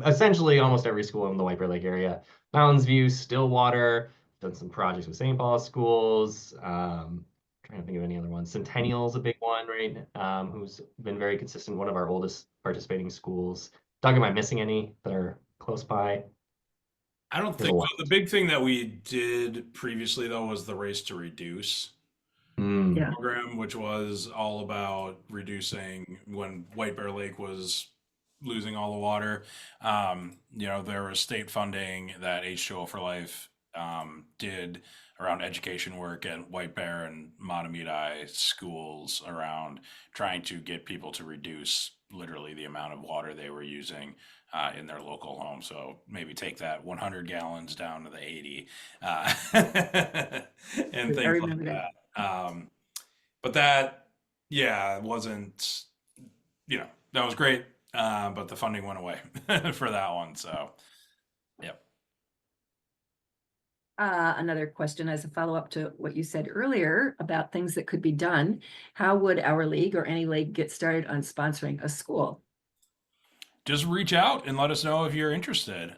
essentially almost every school in the White Bear Lake area. Mountains View, Stillwater, done some projects with St. Paul schools. Trying to think of any other ones. Centennial's a big one, right? Who's been very consistent, one of our oldest participating schools. Doug, am I missing any that are close by? I don't think so. The big thing that we did previously, though, was the Race to Reduce Yeah. program, which was all about reducing when White Bear Lake was losing all the water. There was state funding that H2O for Life did around education work at White Bear and Matamidi schools around trying to get people to reduce literally the amount of water they were using in their local home. So maybe take that 100 gallons down to the 80 and things like that. But that, wasn't, that was great. But the funding went away for that one. So, yep. Another question as a follow-up to what you said earlier about things that could be done. How would our league or any league get started on sponsoring a school? Just reach out and let us know if you're interested.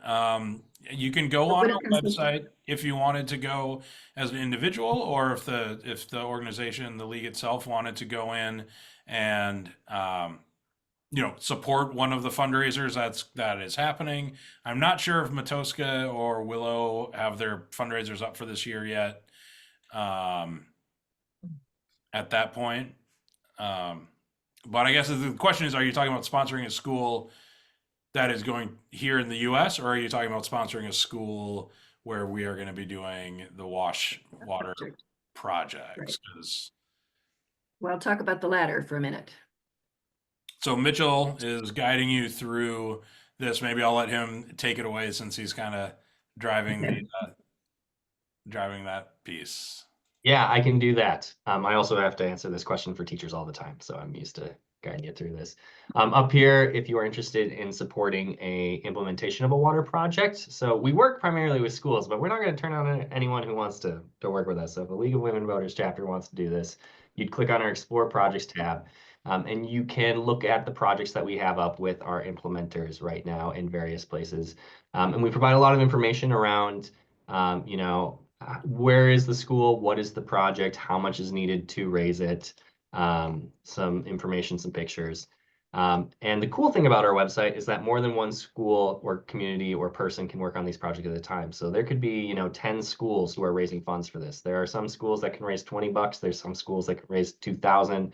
You can go on our website if you wanted to go as an individual, or if the organization, the league itself, wanted to go in and support one of the fundraisers that is happening. I'm not sure if Matoska or Willow have their fundraisers up for this year yet. At that point, but I guess the question is: are you talking about sponsoring a school that is going here in the U.S., or are you talking about sponsoring a school where we are going to be doing the wash water projects? Right. Well, talk about the latter for a minute. So Mitchell is guiding you through this. Maybe I'll let him take it away since he's kind of driving driving that piece. Yeah, I can do that. I also have to answer this question for teachers all the time, so I'm used to guiding you through this. Up here, if you are interested in supporting a implementation of a water project, so we work primarily with schools, but we're not going to turn on anyone who wants to work with us. So if a League of Women Voters chapter wants to do this, you'd click on our Explore Projects tab, and you can look at the projects that we have up with our implementers right now in various places. And we provide a lot of information around, where is the school, what is the project, how much is needed to raise it, some information, some pictures. And the cool thing about our website is that more than one school or community or person can work on these projects at a time. So there could be, 10 schools who are raising funds for this. There are some schools that can raise $20. There's some schools that can raise 2,000.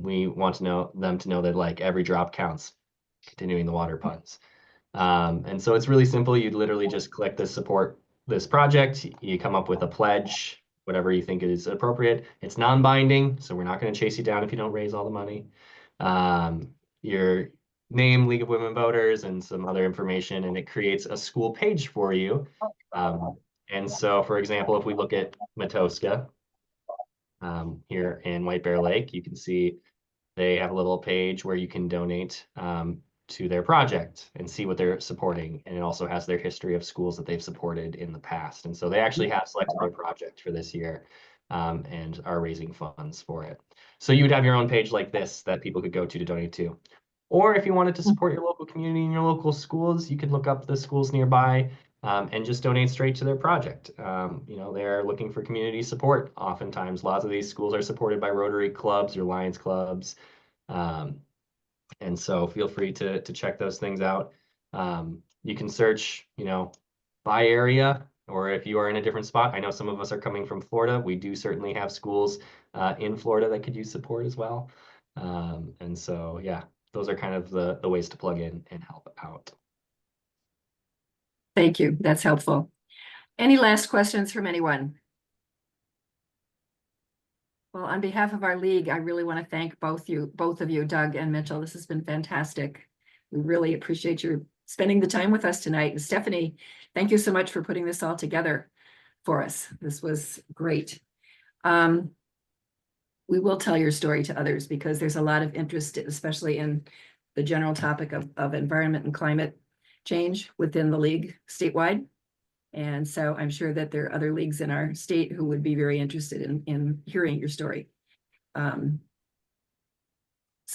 We want them to know that like every drop counts, continuing the water puns. And so it's really simple. You'd literally just click the support this project, you come up with a pledge, whatever you think is appropriate. It's non-binding, so we're not going to chase you down if you don't raise all the money. name, League of Women Voters, and some other information, and it creates a school page for you. And so, for example, if we look at Matoska here in White Bear Lake, you can see they have a little page where you can donate to their project and see what they're supporting. And it also has their history of schools that they've supported in the past. And so they actually have selected their project for this year and are raising funds for it. So you would have your own page like this that people could go to donate to. Or if you wanted to support your local community and your local schools, you could look up the schools nearby and just donate straight to their project. You know, they're looking for community support. Oftentimes, lots of these schools are supported by Rotary clubs or Lions clubs. And so feel free to check those things out. You can search, you know, by area, or if you are in a different spot. I know some of us are coming from Florida. We do certainly have schools in Florida that could use support as well. And so, yeah, those are kind of the ways to plug in and help out. Thank you. That's helpful. Any last questions from anyone? Well, on behalf of our league, I really want to thank both of you, Doug and Mitchell. This has been fantastic. We really appreciate you spending the time with us tonight. And Stephanie, thank you so much for putting this all together for us. This was great. We will tell your story to others because there's a lot of interest, especially in the general topic of environment and climate change within the league statewide. And so I'm sure that there are other leagues in our state who would be very interested in hearing your story. Some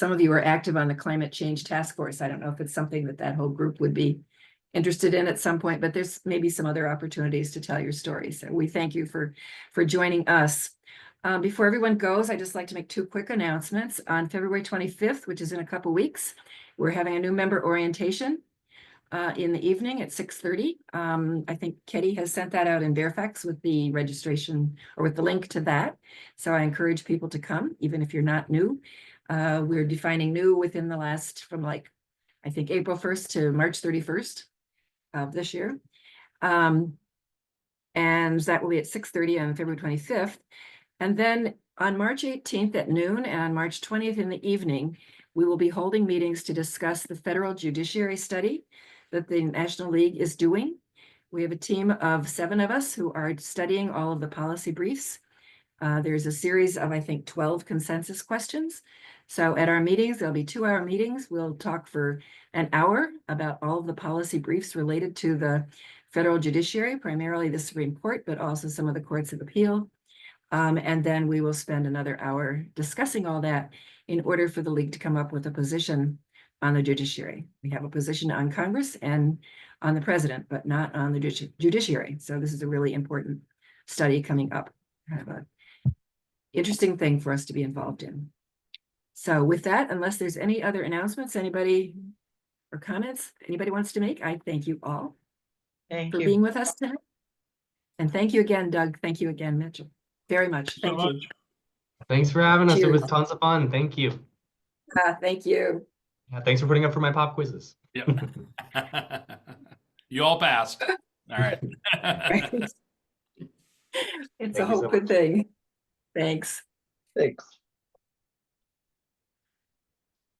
of you are active on the climate change task force. I don't know if it's something that whole group would be interested in at some point, but there's maybe some other opportunities to tell your story. So we thank you for joining us. Before everyone goes, I'd just like to make two quick announcements. On February 25th, which is in a couple weeks, we're having a new member orientation in the evening at 6:30. I think Ketty has sent that out in Fairfax with the registration or with the link to that. So I encourage people to come, even if you're not new. We're defining new within the last from I think April 1st to March 31st of this year. And that will be at 6:30 on February 25th. And then on March 18th at noon and on March 20th in the evening, we will be holding meetings to discuss the federal judiciary study that the National League is doing. We have a team of 7 of us who are studying all of the policy briefs. There's a series of, I think, 12 consensus questions. So at our meetings, there'll be 2-hour meetings. We'll talk for an hour about all of the policy briefs related to the federal judiciary, primarily the Supreme Court, but also some of the courts of appeal. And then we will spend another hour discussing all that in order for the league to come up with a position on the judiciary. We have a position on Congress and on the president, but not on the judiciary. So this is a really important study coming up. Kind of an interesting thing for us to be involved in. So with that, unless there's any other announcements, anybody or comments anybody wants to make, I thank you all for being with us tonight. And thank you again, Doug. Thank you again, Mitchell. Very much. Thank you. Thanks for having us. It was Cheers. tons of fun. Thank you. Thank you. Yeah, thanks for putting up for my pop quizzes. Yep. You all passed. All right. It's Thank a you whole so good much. thing. Thanks. Thanks.